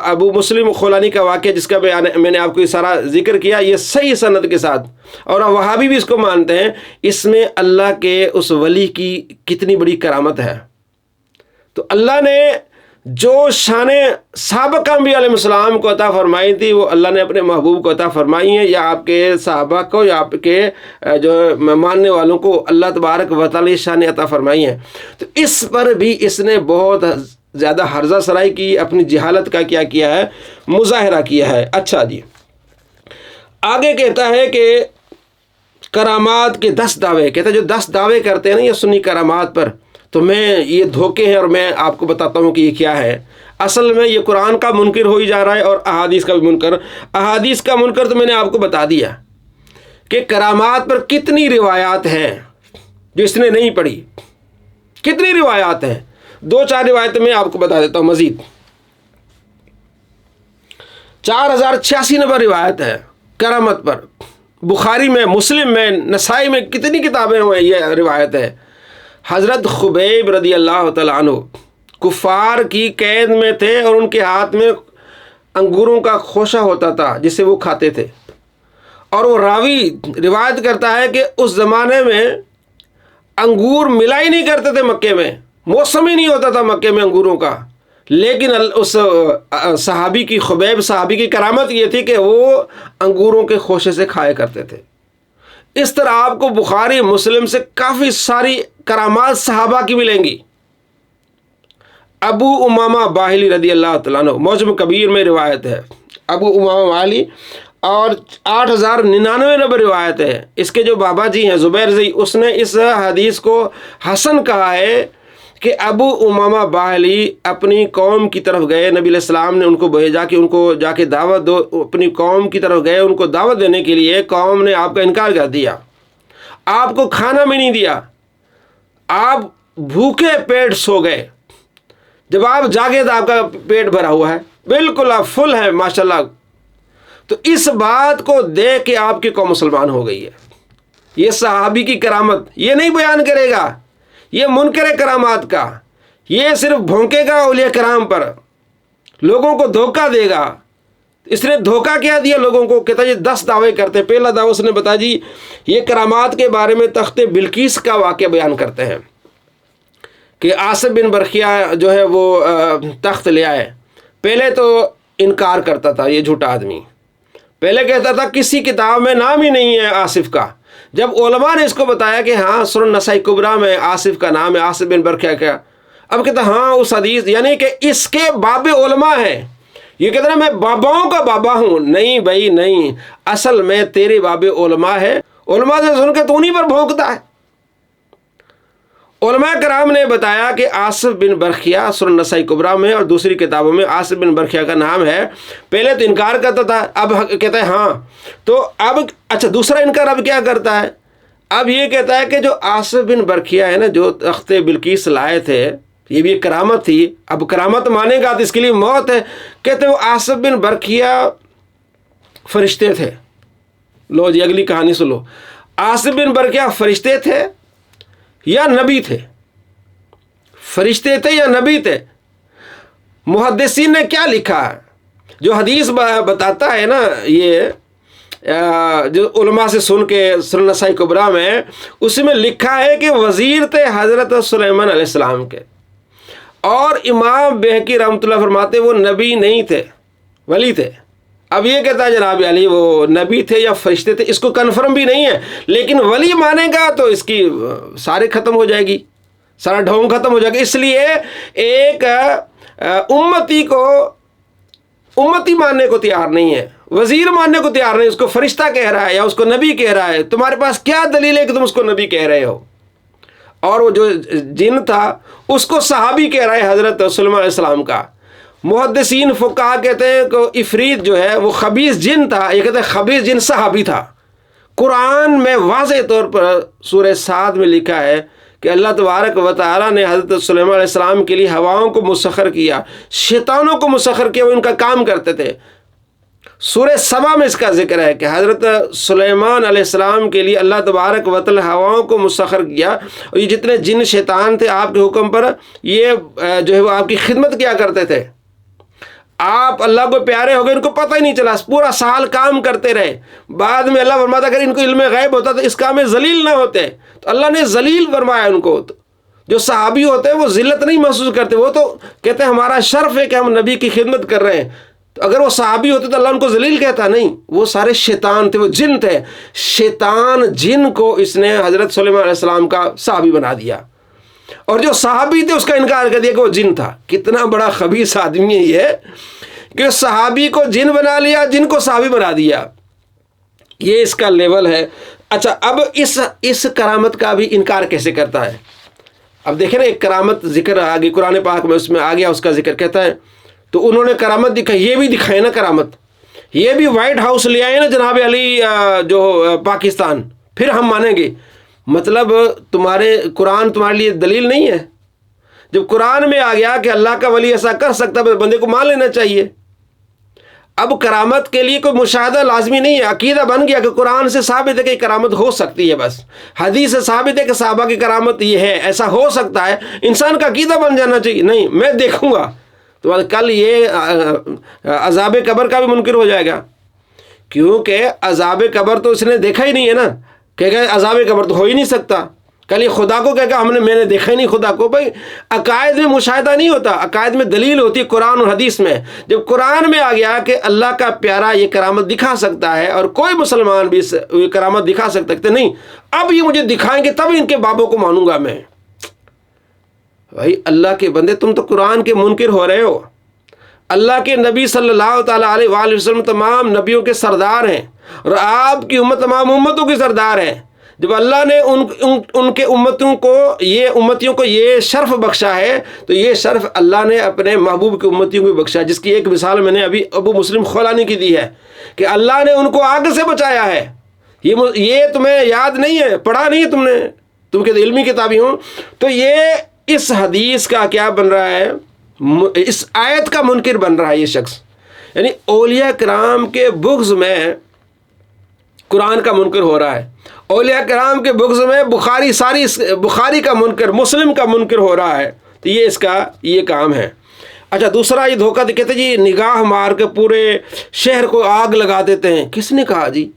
ابو مسلم خولانی کا واقعہ جس کا میں نے آپ کو سارا ذکر کیا، یہ صحیح سند کے ساتھ، اور وہابی بھی اس کو مانتے ہیں، اس میں اللہ کے اس ولی کی کتنی بڑی کرامت ہے۔ تو اللہ نے جو شان سابق انبیاء علیہ السلام کو عطا فرمائی تھی وہ اللہ نے اپنے محبوب کو عطا فرمائی ہیں، یا آپ کے صحابہ کو یا آپ کے جو ماننے والوں کو اللہ تبارک و تعالی شان عطا فرمائی ہیں۔ تو اس پر بھی اس نے بہت زیادہ ہرزہ سرائی کی، اپنی جہالت کا کیا کیا ہے، مظاہرہ کیا ہے۔ اچھا جی، آگے کہتا ہے کہ کرامات کے 10 دعوے، کہتا ہے جو 10 دعوے کرتے ہیں نا یہ سنی کرامات پر، تو میں یہ دھوکے ہیں اور میں آپ کو بتاتا ہوں کہ یہ کیا ہے۔ اصل میں یہ قرآن کا منکر ہو ہی جا رہا ہے اور احادیث کا بھی منکر۔ احادیث کا منکر تو میں نے آپ کو بتا دیا کہ کرامات پر کتنی روایات ہیں جو اس نے نہیں پڑھی، کتنی روایات ہیں۔ 2-4 روایتیں میں آپ کو بتا دیتا ہوں مزید۔ 4086 نمبر روایت ہے کرامت پر، بخاری میں، مسلم میں، نسائی میں، کتنی کتابیں ہیں یہ روایت ہے۔ حضرت خبیب رضی اللہ تعالیٰ عنہ کفار کی قید میں تھے اور ان کے ہاتھ میں انگوروں کا خوشہ ہوتا تھا جسے وہ کھاتے تھے، اور وہ راوی روایت کرتا ہے کہ اس زمانے میں انگور ملا ہی نہیں کرتے تھے مکے میں، موسم ہی نہیں ہوتا تھا مکے میں انگوروں کا، لیکن اس صحابی کی، خبیب صحابی کی کرامت یہ تھی کہ وہ انگوروں کے خوشے سے کھایا کرتے تھے۔ اس طرح آپ کو بخاری مسلم سے کافی ساری کرامات صحابہ کی ملیں گی۔ ابو امامہ باہلی رضی اللہ تعالیٰ عنہ، معجم کبیر میں روایت ہے، ابو امامہ باہلی، اور 8099 نمبر روایت ہے۔ اس کے جو بابا جی ہیں زبیر زئی، اس نے اس حدیث کو حسن کہا ہے کہ ابو امامہ باہلی اپنی قوم کی طرف گئے، نبی علیہ السلام نے ان کو بھیجا کہ ان کو جا کے دعوت دو، اپنی قوم کی طرف گئے، ان کو دعوت دینے کے لیے، قوم نے آپ کا انکار کر دیا، آپ کو کھانا بھی نہیں دیا، آپ بھوکے پیٹ سو گئے، جب آپ جاگے تو آپ کا پیٹ بھرا ہوا ہے، بالکل آپ فل ہیں ماشاءاللہ، تو اس بات کو دیکھ کے آپ کی قوم مسلمان ہو گئی ہے۔ یہ صحابی کی کرامت یہ نہیں بیان کرے گا، یہ منکر کرامات کا، یہ صرف بھونکے گا اولیاء کرام پر، لوگوں کو دھوکہ دے گا۔ اس نے دھوکہ کیا دیا لوگوں کو، کہتا ہے 10 دعوے کرتے ہیں۔ پہلا دعویٰ اس نے بتا جی یہ کرامات کے بارے میں تخت بلقیس کا واقعہ بیان کرتے ہیں کہ عاصم بن برقیہ جو ہے وہ تخت لے آئے۔ پہلے تو انکار کرتا تھا یہ جھوٹا آدمی، پہلے کہتا تھا کسی کتاب میں نام ہی نہیں ہے آصف کا۔ جب علماء نے اس کو بتایا کہ ہاں سنن نسائی کبریٰ میں آصف کا نام ہے، عاصم بن برقیہ کا، اب کہتا ہاں اس حدیث، یعنی کہ اس کے باب علماء ہیں۔ یہ کہتا ہے میں باباؤں کا بابا ہوں، نہیں بھائی نہیں، اصل میں تیرے باب علماء ہے، علماء سے سن کے تو انہیں پر بھونکتا ہے۔ علماء کرام نے بتایا کہ عاصف بن برقیہ سنن نسائی کبریٰ میں اور دوسری کتابوں میں عاصف بن برقیہ کا نام ہے۔ پہلے تو انکار کرتا تھا، اب کہتا ہے ہاں، تو اب اچھا دوسرا انکار اب کیا کرتا ہے، اب یہ کہتا ہے کہ جو عاصف بن برقیہ ہے نا، جو تخت بلقیس لائے تھے، یہ بھی ایک کرامت تھی، اب کرامت مانے گا تو اس کے لیے موت ہے۔ کہتے وہ عاصف بن برقیہ فرشتے تھے۔ لو جی اگلی کہانی سنو، عاصف بن برقیہ فرشتے تھے یا نبی تھے؟ فرشتے تھے یا نبی تھے؟ محدثین نے کیا لکھا ہے؟ جو حدیث بتاتا ہے نا، یہ جو علماء سے سن کے سنن نسائی کبریٰ میں، اس میں لکھا ہے کہ وزیر تھے حضرت سلیمان علیہ السلام کے، اور امام بہقی رحمۃ اللہ فرماتے وہ نبی نہیں تھے، ولی تھے۔ اب یہ کہتا ہے جناب علی وہ نبی تھے یا فرشتے تھے، اس کو کنفرم بھی نہیں ہے، لیکن ولی مانے گا تو اس کی سارے ختم ہو جائے گی، سارا ڈھونگ ختم ہو جائے گا۔ اس لیے ایک امتی کو امتی ماننے کو تیار نہیں ہے، وزیر ماننے کو تیار نہیں، اس کو فرشتہ کہہ رہا ہے یا اس کو نبی کہہ رہا ہے، تمہارے پاس کیا دلیل ہے کہ تم اس کو نبی کہہ رہے ہو؟ اور وہ جو جن تھا اس کو صحابی کہہ رہا ہے حضرت سلیمان علیہ السلام کا۔ محدثین فقہا کہتے ہیں کہ عفریت جو ہے وہ خبیث جن تھا، یہ کہتے ہیں خبیث جن صحابی تھا۔ قرآن میں واضح طور پر سورہ صاد میں لکھا ہے کہ اللہ تبارک و تعالیٰ نے حضرت سلیمان علیہ السلام کے لیے ہواؤں کو مسخر کیا، شیطانوں کو مسخر کیا، وہ ان کا کام کرتے تھے۔ سورہ سبا میں اس کا ذکر ہے کہ حضرت سلیمان علیہ السلام کے لیے اللہ تبارک و تعالی ہواؤں کو مسخر کیا، اور یہ جتنے جن شیطان تھے آپ کے حکم پر یہ جو ہے وہ آپ کی خدمت کیا کرتے تھے۔ آپ اللہ کو پیارے ہو گئے، ان کو پتہ ہی نہیں چلا، پورا سال کام کرتے رہے۔ بعد میں اللہ فرماتا اگر ان کو علم غیب ہوتا تو اس کام میں ذلیل نہ ہوتے، تو اللہ نے ذلیل فرمایا ان کو۔ جو صحابی ہوتے ہیں وہ ذلت نہیں محسوس کرتے، وہ تو کہتے ہیں ہمارا شرف ہے کہ ہم نبی کی خدمت کر رہے ہیں۔ تو اگر وہ صحابی ہوتے تو اللہ ان کو ذلیل کہتا؟ نہیں، وہ سارے شیطان تھے، وہ جن تھے۔ شیطان جن کو اس نے حضرت سلیمان علیہ السلام کا صحابی بنا دیا، اور جو صحابی تھے اس کا انکار کر دیا کہ وہ جن تھا۔ کتنا بڑا خبیث آدمی ہے یہ کہ صحابی کو جن بنا لیا، جن کو صحابی بنا دیا۔ یہ اس کا لیول ہے۔ اچھا اب اس کرامت کا بھی انکار کیسے کرتا ہے؟ اب دیکھیں نا، ایک کرامت ذکر آگے قرآن پاک میں اس میں آ گیا، اس کا ذکر کہتا ہے تو انہوں نے کرامت دکھائی، یہ بھی دکھائے نا کرامت، یہ بھی وائٹ ہاؤس لے آئے نا جناب علی جو پاکستان، پھر ہم مانیں گے۔ مطلب تمہارے قرآن تمہارے لیے دلیل نہیں ہے؟ جب قرآن میں آ گیا کہ اللہ کا ولی ایسا کر سکتا ہے، بندے کو مان لینا چاہیے۔ اب کرامت کے لیے کوئی مشاہدہ لازمی نہیں ہے، عقیدہ بن گیا کہ قرآن سے ثابت ہے کہ کرامت ہو سکتی ہے، بس حدیث سے ثابت ہے کہ صحابہ کی کرامت یہ ہے، ایسا ہو سکتا ہے، انسان کا عقیدہ بن جانا چاہیے۔ نہیں، میں دیکھوں گا تو کل یہ عذاب قبر کا بھی منکر ہو جائے گا، کیونکہ عذاب قبر تو اس نے دیکھا ہی نہیں ہے نا، کہ عذاب قبر تو ہو ہی نہیں سکتا۔ کل یہ خدا کو کہے گا میں نے دیکھا ہی نہیں خدا کو۔ بھائی عقائد میں مشاہدہ نہیں ہوتا، عقائد میں دلیل ہوتی ہے قرآن اور حدیث میں۔ جب قرآن میں آ گیا کہ اللہ کا پیارا یہ کرامت دکھا سکتا ہے، اور کوئی مسلمان بھی یہ کرامت دکھا سکتے نہیں، اب یہ مجھے دکھائیں گے تب ان کے بابوں کو مانوں گا میں۔ بھائی اللہ کے بندے، تم تو قرآن کے منکر ہو رہے ہو۔ اللہ کے نبی صلی اللہ تعالیٰ علیہ وآلہ وسلم تمام نبیوں کے سردار ہیں، اور آپ کی امت تمام امتوں کی سردار ہے۔ جب اللہ نے ان کے امتیوں کو یہ شرف بخشا ہے، تو یہ شرف اللہ نے اپنے محبوب کی امتیوں کو بخشا، جس کی ایک مثال میں نے ابھی ابو مسلم خولانی کی دی ہے کہ اللہ نے ان کو آگ سے بچایا ہے۔ یہ تمہیں یاد نہیں ہے، پڑھا نہیں ہے تم نے؟ تم کہتے علمی کتابی ہوں. تو یہ اس حدیث کا کیا بن رہا ہے؟ اس آیت کا منکر بن رہا ہے یہ شخص. یعنی اولیاء کرام کے بغض میں قرآن کا منکر ہو رہا ہے، اولیاء کرام کے بغض میں بخاری کا منکر، مسلم کا منکر ہو رہا ہے. تو یہ اس کا یہ کام ہے. اچھا دوسرا یہ دھوکہ کہتے جی نگاہ مار کے پورے شہر کو آگ لگا دیتے ہیں. کس نے کہا جی؟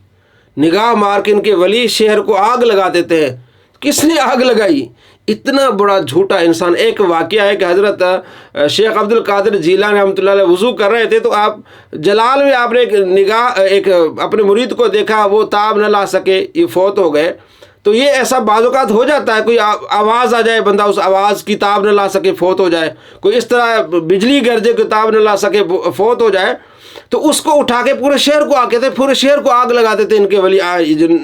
نگاہ مار کے ان کے ولی شہر کو آگ لگا دیتے ہیں. کس نے آگ لگائی؟ اتنا بڑا جھوٹا انسان. ایک واقعہ ہے کہ حضرت شیخ عبد القادر جیلانی رحمۃ اللہ علیہ وضو کر رہے تھے، تو آپ جلال میں آپ نے ایک اپنے مرید کو دیکھا، وہ تاب نہ لا سکے، یہ فوت ہو گئے. تو یہ ایسا بعض اوقات ہو جاتا ہے، کوئی آواز آ جائے، بندہ اس آواز کی تاب نہ لا سکے، فوت ہو جائے. کوئی اس طرح بجلی گرجے کی تاب نہ لا سکے، فوت ہو جائے. تو اس کو اٹھا کے پورے شہر کو پورے شہر کو آگ لگا دیتے ان کے ولی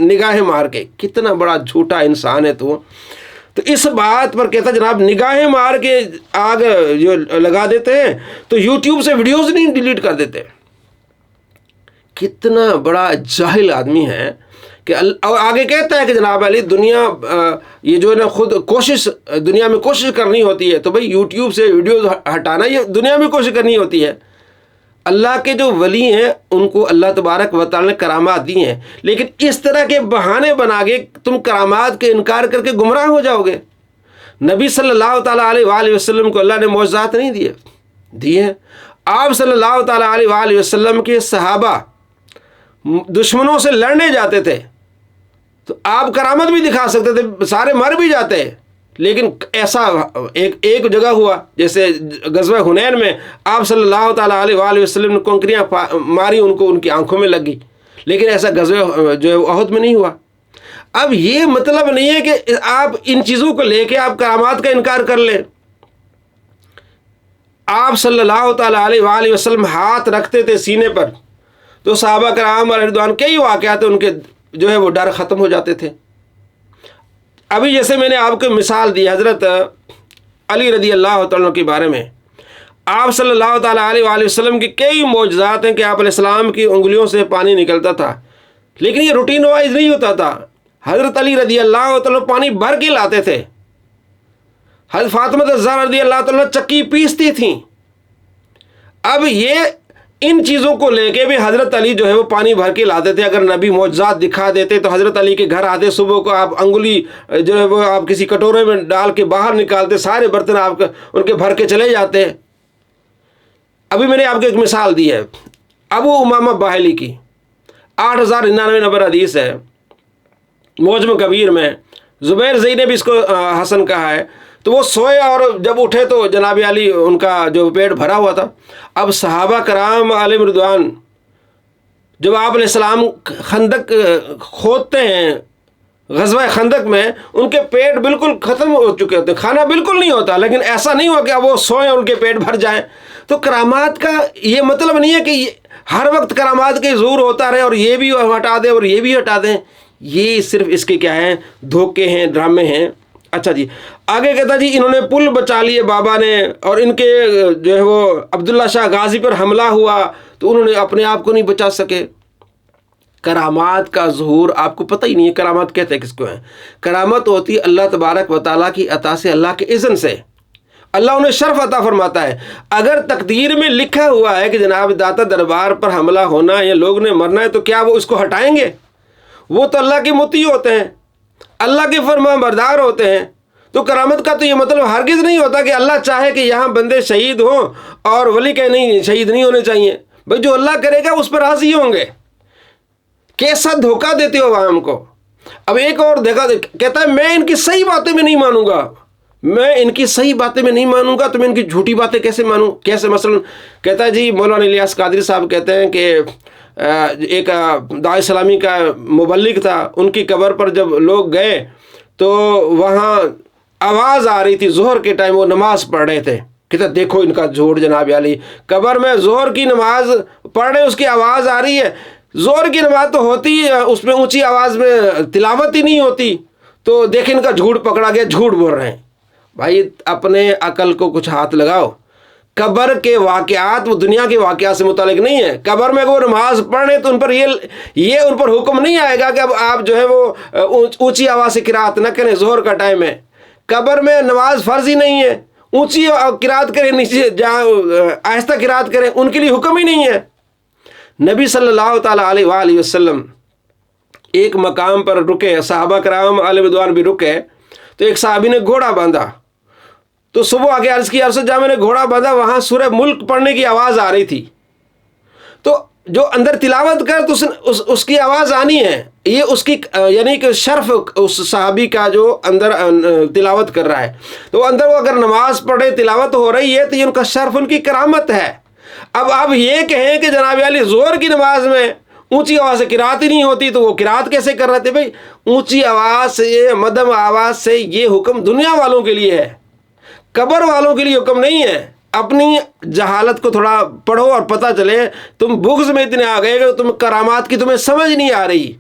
نگاہیں مار کے. کتنا بڑا جھوٹا انسان ہے تو اس بات پر کہتا جناب نگاہیں مار کے آگ جو لگا دیتے ہیں تو یوٹیوب سے ویڈیوز نہیں ڈیلیٹ کر دیتے. کتنا بڑا جاہل آدمی ہے کہ اور آگے کہتا ہے کہ جناب علی دنیا یہ جو ہے نا خود دنیا میں کوشش کرنی ہوتی ہے. تو بھائی یوٹیوب سے ویڈیوز ہٹانا یہ دنیا میں کوشش کرنی ہوتی ہے. اللہ کے جو ولی ہیں ان کو اللہ تبارک و تعالی نے کرامات دی ہیں، لیکن اس طرح کے بہانے بنا کے تم کرامات کے انکار کر کے گمراہ ہو جاؤ گے. نبی صلی اللہ تعالیٰ علیہ وآلہ وسلم کو اللہ نے معجزات نہیں دیے. آپ صلی اللہ تعالیٰ علیہ وآلہ وسلم کے صحابہ دشمنوں سے لڑنے جاتے تھے تو آپ کرامت بھی دکھا سکتے تھے، سارے مر بھی جاتے، لیکن ایسا ایک جگہ ہوا جیسے غزوہ حنین میں آپ صلی اللہ تعالیٰ علیہ وآلہ وسلم نے کنکریاں ماری، ان کی آنکھوں میں لگی، لیکن ایسا غزوہ جو ہے احد میں نہیں ہوا. اب یہ مطلب نہیں ہے کہ آپ ان چیزوں کو لے کے آپ کرامات کا انکار کر لیں. آپ صلی اللہ تعالیٰ علیہ وآلہ وسلم ہاتھ رکھتے تھے سینے پر تو صحابہ کرام علیہ رضوان کئی واقعات ان کے جو ہے وہ ڈر ختم ہو جاتے تھے. ابھی جیسے میں نے آپ کو مثال دی حضرت علی رضی اللہ تعالیٰ کے بارے میں، آپ صلی اللہ تعالیٰ علیہ وآلہ وسلم کی کئی معجزات ہیں کہ آپ علیہ السلام کی انگلیوں سے پانی نکلتا تھا، لیکن یہ روٹین وائز نہیں ہوتا تھا. حضرت علی رضی اللہ تعالیٰ پانی بھر کے لاتے تھے. حضرت فاطمہ الزہرا رضی اللہ تعالیٰ چکی پیستی تھیں. اب یہ ان چیزوں کو لے کے بھی حضرت علی جو ہے وہ پانی بھر کے لاتے تھے. اگر نبی معجزات دکھا دیتے تو حضرت علی کے گھر آتے، صبح کو آپ انگلی جو ہے وہ آپ کسی کٹورے میں ڈال کے باہر نکالتے، سارے برتن آپ ان کے بھر کے چلے جاتے. ابھی میں نے آپ کو ایک مثال دی ہے ابو امامہ باہلی کی، 8099 نمبر حدیث ہے معجم کبیر میں. زبیر زئی نے بھی اس کو حسن کہا ہے. تو وہ سوئے اور جب اٹھے تو جناب علی ان کا جو پیٹ بھرا ہوا تھا. اب صحابہ کرام علیہ رضوان جب آپ علیہ السلام خندق کھودتے ہیں غزوہ خندق میں، ان کے پیٹ بالکل ختم ہو چکے ہوتے، کھانا بالکل نہیں ہوتا، لیکن ایسا نہیں ہوا کہ اب وہ سوئیں اور ان کے پیٹ بھر جائیں. تو کرامات کا یہ مطلب نہیں ہے کہ ہر وقت کرامات کے ظہور ہوتا رہے اور یہ بھی ہٹا دیں اور یہ بھی ہٹا دیں. یہ صرف اس کے کیا ہیں، دھوکے ہیں، ڈرامے ہیں. اچھا جی آگے کہتا جی انہوں نے پل بچا لیے بابا نے، اور ان کے جو ہے وہ عبداللہ شاہ غازی پر حملہ ہوا تو انہوں نے اپنے آپ کو نہیں بچا سکے. کرامات کا ظہور آپ کو پتہ ہی نہیں ہے. کرامات کہتے ہیں کس کو ہیں؟ کرامت ہوتی ہے اللہ تبارک و تعالیٰ کی عطا سے، اللہ کے اذن سے. اللہ انہیں شرف عطا فرماتا ہے. اگر تقدیر میں لکھا ہوا ہے کہ جناب داتا دربار پر حملہ ہونا یا لوگ نے مرنا ہے تو کیا وہ اس کو ہٹائیں گے؟ وہ تو اللہ کے مطیع ہوتے ہیں، اللہ کے فرمان بردار ہوتے ہیں. تو کرامت کا تو یہ مطلب ہرگز نہیں ہوتا کہ اللہ چاہے کہ یہاں بندے شہید ہوں اور ولی کہ نہیں شہید نہیں ہونے چاہیے. بھائی جو اللہ کرے گا اس پر راضی ہوں گے. کیسا دھوکہ دیتے ہو عوام کو. اب ایک اور دیکھا کہتا ہے میں ان کی صحیح باتیں میں نہیں مانوں گا، میں ان کی صحیح باتیں میں نہیں مانوں گا تو میں ان کی جھوٹی باتیں کیسے مانوں؟ کیسے؟ مثلا کہتا ہے جی مولانا الیاس قادری صاحب کہتے ہیں کہ ایک داعی اسلامی کا مبلغ تھا، ان کی قبر پر جب لوگ گئے تو وہاں آواز آ رہی تھی، ظہر کے ٹائم وہ نماز پڑھ رہے تھے. کہتا دیکھو ان کا جھوٹ جناب علی، قبر میں ظہر کی نماز پڑھ رہے اس کی آواز آ رہی ہے. ظہر کی نماز تو ہوتی ہے اس میں اونچی آواز میں تلاوت ہی نہیں ہوتی، تو دیکھ ان کا جھوٹ پکڑا گیا، جھوٹ بول رہے ہیں. بھائی اپنے عقل کو کچھ ہاتھ لگاؤ. قبر کے واقعات وہ دنیا کے واقعات سے متعلق نہیں ہے. قبر میں اگر وہ نماز پڑھ رہے تو ان پر یہ ان پر حکم نہیں آئے گا کہ اب آپ جو ہے وہ اونچی آواز سے قرات نہ کریں. ظہر کا ٹائم ہے, قبر میں نماز فرض ہی نہیں ہے, اونچی قرات کریں, نیچے جہاں آہستہ قرات کریں, ان کے لیے حکم ہی نہیں ہے. نبی صلی اللہ تعالیٰ علیہ وآلہ وسلم ایک مقام پر رکے, صحابہ کرام علیہ رضوان بھی رکے, تو ایک صحابی نے گھوڑا باندھا. تو صبح آگے عرض کی عرصہ جہاں میں نے گھوڑا باندھا وہاں سورہ ملک پڑھنے کی آواز آ رہی تھی. تو جو اندر تلاوت کر تو اس کی آواز آنی ہے. یہ اس کی یعنی کہ شرف اس صحابی کا جو اندر تلاوت کر رہا ہے, تو اندر وہ اگر نماز پڑھے تلاوت ہو رہی ہے تو یہ ان کا شرف, ان کی کرامت ہے. اب آپ یہ کہیں کہ جناب علی ظہر کی نماز میں اونچی آواز سے قرات ہی نہیں ہوتی تو وہ قرات کیسے کر رہے تھے؟ بھائی اونچی آواز سے, مدھم آواز سے یہ حکم دنیا والوں کے لیے ہے, قبر والوں کے لیے حکم نہیں ہے. اپنی جہالت کو تھوڑا پڑھو اور پتہ چلے. تم بغض میں اتنے آ گئے کہ تم کرامات کی تمہیں سمجھ نہیں آ رہی,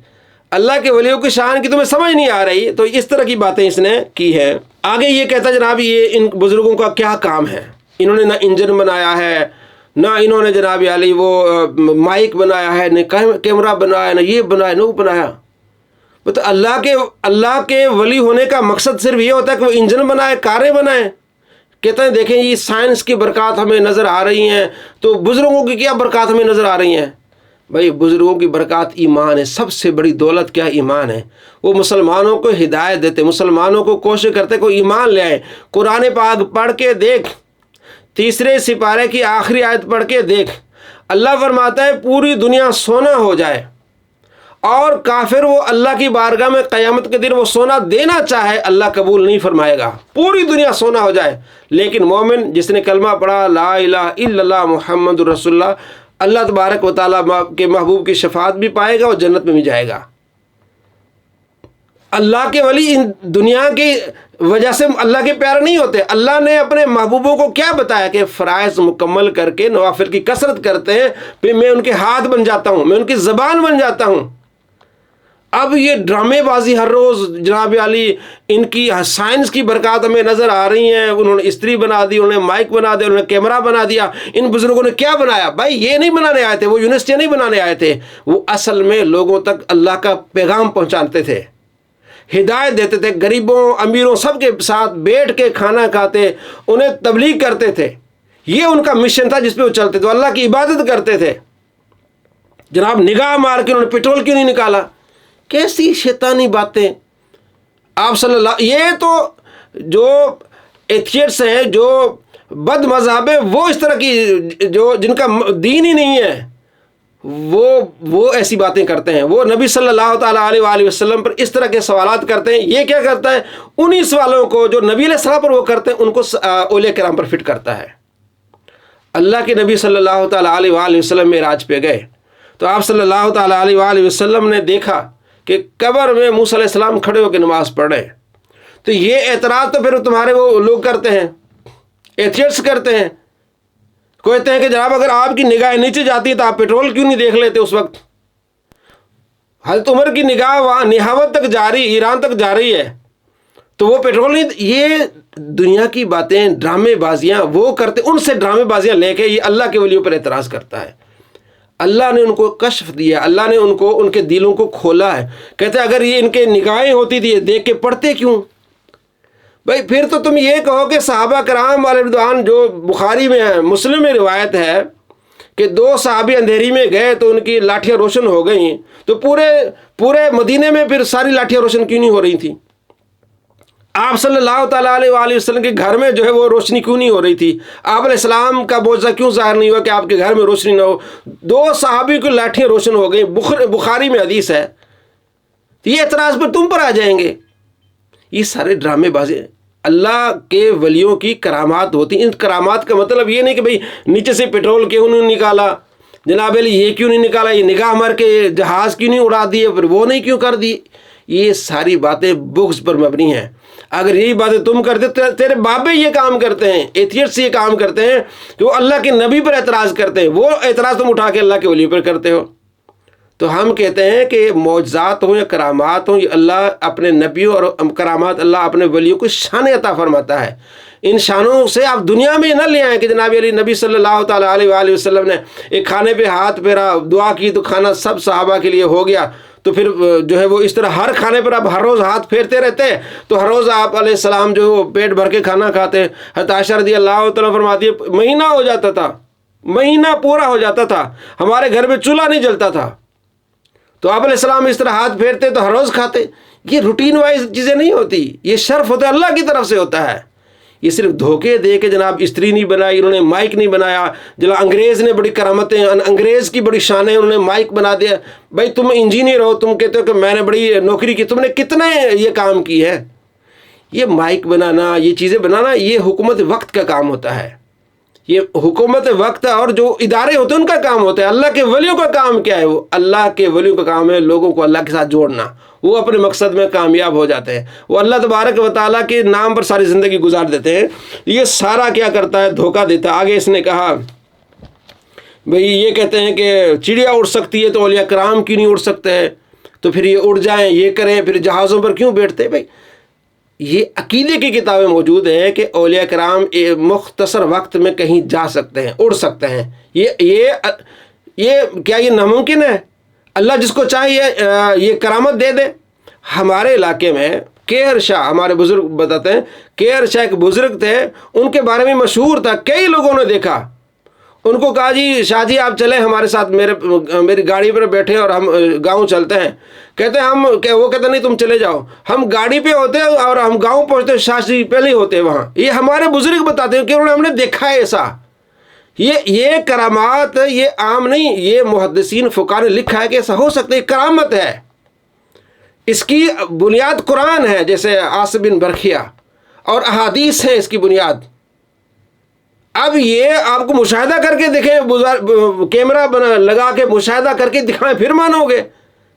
اللہ کے ولیوں کی شان کی تمہیں سمجھ نہیں آ رہی. تو اس طرح کی باتیں اس نے کی ہیں. آگے یہ کہتا جناب یہ ان بزرگوں کا کیا کام ہے, انہوں نے نہ انجن بنایا ہے, نہ انہوں نے جناب علی وہ مائک بنایا ہے, نہ کیمرہ بنایا, نہ یہ بنایا نہ وہ بنایا. تو اللہ کے ولی ہونے کا مقصد صرف یہ ہوتا ہے کہ وہ انجن بنائے, کاریں بنائیں. کہتے ہیں دیکھیں یہ سائنس کی برکات ہمیں نظر آ رہی ہیں, تو بزرگوں کی کیا برکات ہمیں نظر آ رہی ہیں؟ بھائی بزرگوں کی برکات ایمان ہے, سب سے بڑی دولت کیا ایمان ہے. وہ مسلمانوں کو ہدایت دیتے, مسلمانوں کو کوشش کرتے کو ایمان لے آئے. قرآن پاک پڑھ کے دیکھ, 3 سپارے کی آخری آیت پڑھ کے دیکھ, اللہ فرماتا ہے پوری دنیا سونا ہو جائے اور کافر وہ اللہ کی بارگاہ میں قیامت کے دن وہ سونا دینا چاہے, اللہ قبول نہیں فرمائے گا. پوری دنیا سونا ہو جائے, لیکن مومن جس نے کلمہ پڑھا لا الہ الا اللہ محمد رسول اللہ, اللہ تبارک و تعالیٰ کے محبوب کی شفاعت بھی پائے گا اور جنت میں بھی جائے گا. اللہ کے ولی ان دنیا کی وجہ سے اللہ کے پیارے نہیں ہوتے. اللہ نے اپنے محبوبوں کو کیا بتایا کہ فرائض مکمل کر کے نوافل کی کثرت کرتے ہیں, پھر میں ان کے ہاتھ بن جاتا ہوں, میں ان کی زبان بن جاتا ہوں. اب یہ ڈرامے بازی ہر روز جناب علی, ان کی سائنس کی برکات ہمیں نظر آ رہی ہیں. انہوں نے استری بنا دی, انہوں نے مائک بنا دیا, انہوں نے کیمرہ بنا دیا. ان بزرگوں نے کیا بنایا؟ بھائی یہ نہیں بنانے آئے تھے, وہ یونیورسٹیاں نہیں بنانے آئے تھے, وہ اصل میں لوگوں تک اللہ کا پیغام پہنچاتے تھے, ہدایت دیتے تھے. غریبوں امیروں سب کے ساتھ بیٹھ کے کھانا کھاتے, انہیں تبلیغ کرتے تھے. یہ ان کا مشن تھا جس پہ وہ چلتے تھے. اللہ کی عبادت کرتے تھے. جناب نگاہ مار کے انہوں نے پیٹرول کیوں نہیں نکالا؟ کیسی شیطانی باتیں آپ صلی اللہ. یہ تو جو ایتھیٹس ہیں, جو بد مذہب ہیں, وہ اس طرح کی جن کا دین ہی نہیں ہے, وہ ایسی باتیں کرتے ہیں. وہ نبی صلی اللہ تعالیٰ علیہ وآلہ وسلم پر اس طرح کے سوالات کرتے ہیں. یہ کیا کرتا ہے؟ انہی سوالوں کو جو نبی علیہ السلام پر وہ کرتے ہیں ان کو اولیاء کرام پر فٹ کرتا ہے. اللہ کے نبی صلی اللہ تعالیٰ علیہ وآلہ وسلم معراج پہ گئے تو آپ صلی اللہ تعالیٰ علیہ وآلہ وسلم نے دیکھا کہ قبر میں موسیٰ علیہ السلام کھڑے ہو کے نماز پڑھ رہے ہیں. تو یہ اعتراض تو پھر تمہارے وہ لوگ کرتے ہیں, ایتھیٹس کرتے ہیں. کہتے ہیں کہ جناب اگر آپ کی نگاہ نیچے جاتی ہے تو آپ پیٹرول کیوں نہیں دیکھ لیتے اس وقت؟ حضرت عمر کی نگاہ وہاں نہاوت تک جاری, ایران تک جا رہی ہے, تو وہ پیٹرول نہیں. یہ دنیا کی باتیں, ڈرامے بازیاں وہ کرتے, ان سے ڈرامے بازیاں لے کے یہ اللہ کے ولیوں پر اعتراض کرتا ہے. اللہ نے ان کو کشف دیا, اللہ نے ان کو ان کے دلوں کو کھولا ہے. کہتے ہیں اگر یہ ان کے نگاہیں ہوتی تھی دیکھ کے پڑھتے کیوں؟ بھائی پھر تو تم یہ کہو کہ صحابہ کرام علیہ رضوان جو بخاری میں ہے, مسلم میں روایت ہے کہ 2 صحابی اندھیری میں گئے تو ان کی لاٹھیاں روشن ہو گئیں, تو پورے مدینے میں پھر ساری لاٹھیاں روشن کیوں نہیں ہو رہی تھیں؟ آپ صلی اللہ تعالیٰ علیہ وآلہ وسلم کے گھر میں جو ہے وہ روشنی کیوں نہیں ہو رہی تھی؟ آپ علیہ السلام کا معجزہ کیوں ظاہر نہیں ہوا کہ آپ کے گھر میں روشنی نہ ہو؟ 2 صحابی کی لاٹھیاں روشن ہو گئی, بخاری میں حدیث ہے. یہ اعتراض پر تم پر آ جائیں گے. یہ سارے ڈرامے بازی. اللہ کے ولیوں کی کرامات ہوتی ہیں. ان کرامات کا مطلب یہ نہیں کہ بھئی نیچے سے پیٹرول کیوں نہیں نکالا, جناب علی یہ کیوں نہیں نکالا, یہ نگاہ مار کے جہاز کیوں نہیں اڑا دیے, پھر وہ نہیں کیوں کر دی. یہ ساری باتیں بغض پر مبنی ہیں. اگر یہی باتیں تم کرتے, تیرے بابے یہ کام کرتے ہیں, ایتھیٹس یہ کام کرتے ہیں کہ وہ اللہ کے نبی پر اعتراض کرتے ہیں. وہ اعتراض تم اٹھا کے اللہ کے ولی پر کرتے ہو. تو ہم کہتے ہیں کہ معجزات ہوں یا کرامات ہوں، یہ اللہ اپنے نبیوں اور کرامات اللہ اپنے ولیوں کو شان عطا فرماتا ہے۔ ان شانوں سے آپ دنیا میں نہ لے آئیں کہ جناب علی نبی صلی اللہ تعالیٰ علیہ وآلہ وسلم نے ایک کھانے پہ ہاتھ پھیرا، دعا کی تو کھانا سب صحابہ کے لیے ہو گیا، تو پھر جو ہے وہ اس طرح ہر کھانے پر آپ ہر روز ہاتھ پھیرتے رہتے، تو ہر روز آپ علیہ السلام جو وہ پیٹ بھر کے کھانا کھاتے۔ حضرت عائشہ رضی اللہ تعالیٰ فرماتی ہے مہینہ ہو جاتا تھا، مہینہ پورا ہو جاتا تھا، ہمارے گھر میں چولہا نہیں جلتا تھا، تو آپ علیہ السلام اس طرح ہاتھ پھیرتے تو ہر روز کھاتے۔ یہ روٹین وائز چیزیں نہیں ہوتی، یہ شرف ہوتا ہے اللہ کی طرف سے ہوتا ہے۔ یہ صرف دھوکے دے کے جناب استری نہیں بنائی، انہوں نے مائک نہیں بنایا، جناب انگریز نے بڑی کرامتیں، انگریز کی بڑی شانیں انہوں نے مائک بنا دیا۔ بھائی تم انجینئر ہو، تم کہتے ہو کہ میں نے بڑی نوکری کی، تم نے کتنے یہ کام کی ہے؟ یہ مائک بنانا، یہ چیزیں بنانا، یہ حکومت وقت کا کام ہوتا ہے، یہ حکومت وقت اور جو ادارے ہوتے ہیں ان کا کام ہوتا ہے۔ اللہ کے ولیوں کا کام کیا ہے؟ وہ اللہ کے ولیوں کا کام ہے لوگوں کو اللہ کے ساتھ جوڑنا، وہ اپنے مقصد میں کامیاب ہو جاتے ہیں، وہ اللہ تبارک و تعالیٰ کے نام پر ساری زندگی گزار دیتے ہیں۔ یہ سارا کیا کرتا ہے؟ دھوکہ دیتا ہے۔ آگے اس نے کہا بھئی یہ کہتے ہیں کہ چڑیا اڑ سکتی ہے تو اولیاء کرام کیوں نہیں اڑ سکتے؟ تو پھر یہ اڑ جائیں، یہ کریں، پھر جہازوں پر کیوں بیٹھتے؟ بھائی یہ عقیدے کی کتابیں موجود ہیں کہ اولیاء کرام مختصر وقت میں کہیں جا سکتے ہیں، اڑ سکتے ہیں۔ یہ کیا یہ ناممکن ہے؟ اللہ جس کو چاہیے یہ کرامت دے دے۔ ہمارے علاقے میں کیئر شاہ، ہمارے بزرگ بتاتے ہیں، کیئر شاہ ایک بزرگ تھے، ان کے بارے میں مشہور تھا، کئی لوگوں نے دیکھا، ان کو کہا جی شاہ جی آپ چلیں ہمارے ساتھ، میری گاڑی پر بیٹھے اور ہم گاؤں چلتے ہیں۔ کہتے ہیں وہ کہتے نہیں تم چلے جاؤ، ہم گاڑی پہ ہوتے ہیں اور ہم گاؤں پہنچتے، شاہ جی پہلے ہی ہوتے وہاں۔ یہ ہمارے بزرگ بتاتے ہیں کہ ہم نے دیکھا ہے ایسا۔ یہ کرامات یہ عام نہیں، یہ محدثین فقہا نے لکھا ہے کہ ایسا ہو سکتا ہے، یہ کرامت ہے، اس کی بنیاد قرآن ہے، جیسے عاصم بن برخیا، اور احادیث ہے اس کی بنیاد۔ اب یہ آپ کو مشاہدہ کر کے دکھیں، کیمرہ لگا کے مشاہدہ کر کے دکھائیں پھر مانو گے؟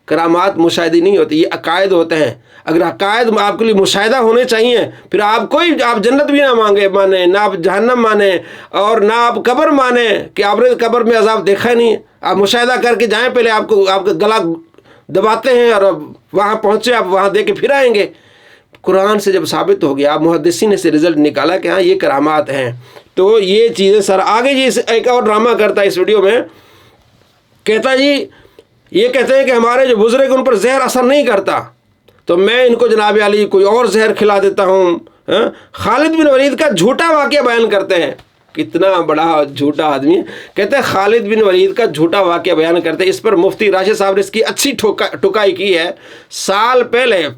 کرامات مشاہدی نہیں ہوتی، یہ عقائد ہوتے ہیں۔ اگر عقائد آپ کے لیے مشاہدہ ہونے چاہیے، پھر آپ جنت بھی نہ مانیں، نہ آپ جہنم مانیں، اور نہ آپ قبر مانیں کہ آپ نے قبر میں عذاب دیکھا نہیں۔ آپ مشاہدہ کر کے جائیں، پہلے آپ کا گلا دباتے ہیں اور وہاں پہنچے، آپ وہاں دے کے پھر آئیں گے۔ قرآن سے جب ثابت ہو گیا، محدثین نے سے رزلٹ نکالا کہ ہاں یہ کرامات ہیں، تو یہ چیزیں سر آگے جی ایک اور ڈرامہ کرتا ہے اس ویڈیو میں، کہتا جی یہ کہتے ہیں کہ ہمارے جو بزرگ ان پر زہر اثر نہیں کرتا، تو میں ان کو جناب علی کوئی اور زہر کھلا دیتا ہوں۔ خالد بن ولید کا جھوٹا واقعہ بیان کرتے ہیں، کتنا بڑا جھوٹا آدمی ہے۔ کہتے ہیں خالد بن ولید کا جھوٹا واقعہ بیان کرتے ہیں، اس پر مفتی راشد صاحب نے اس کی اچھی ٹھکائی کی ہے۔ سال پہلے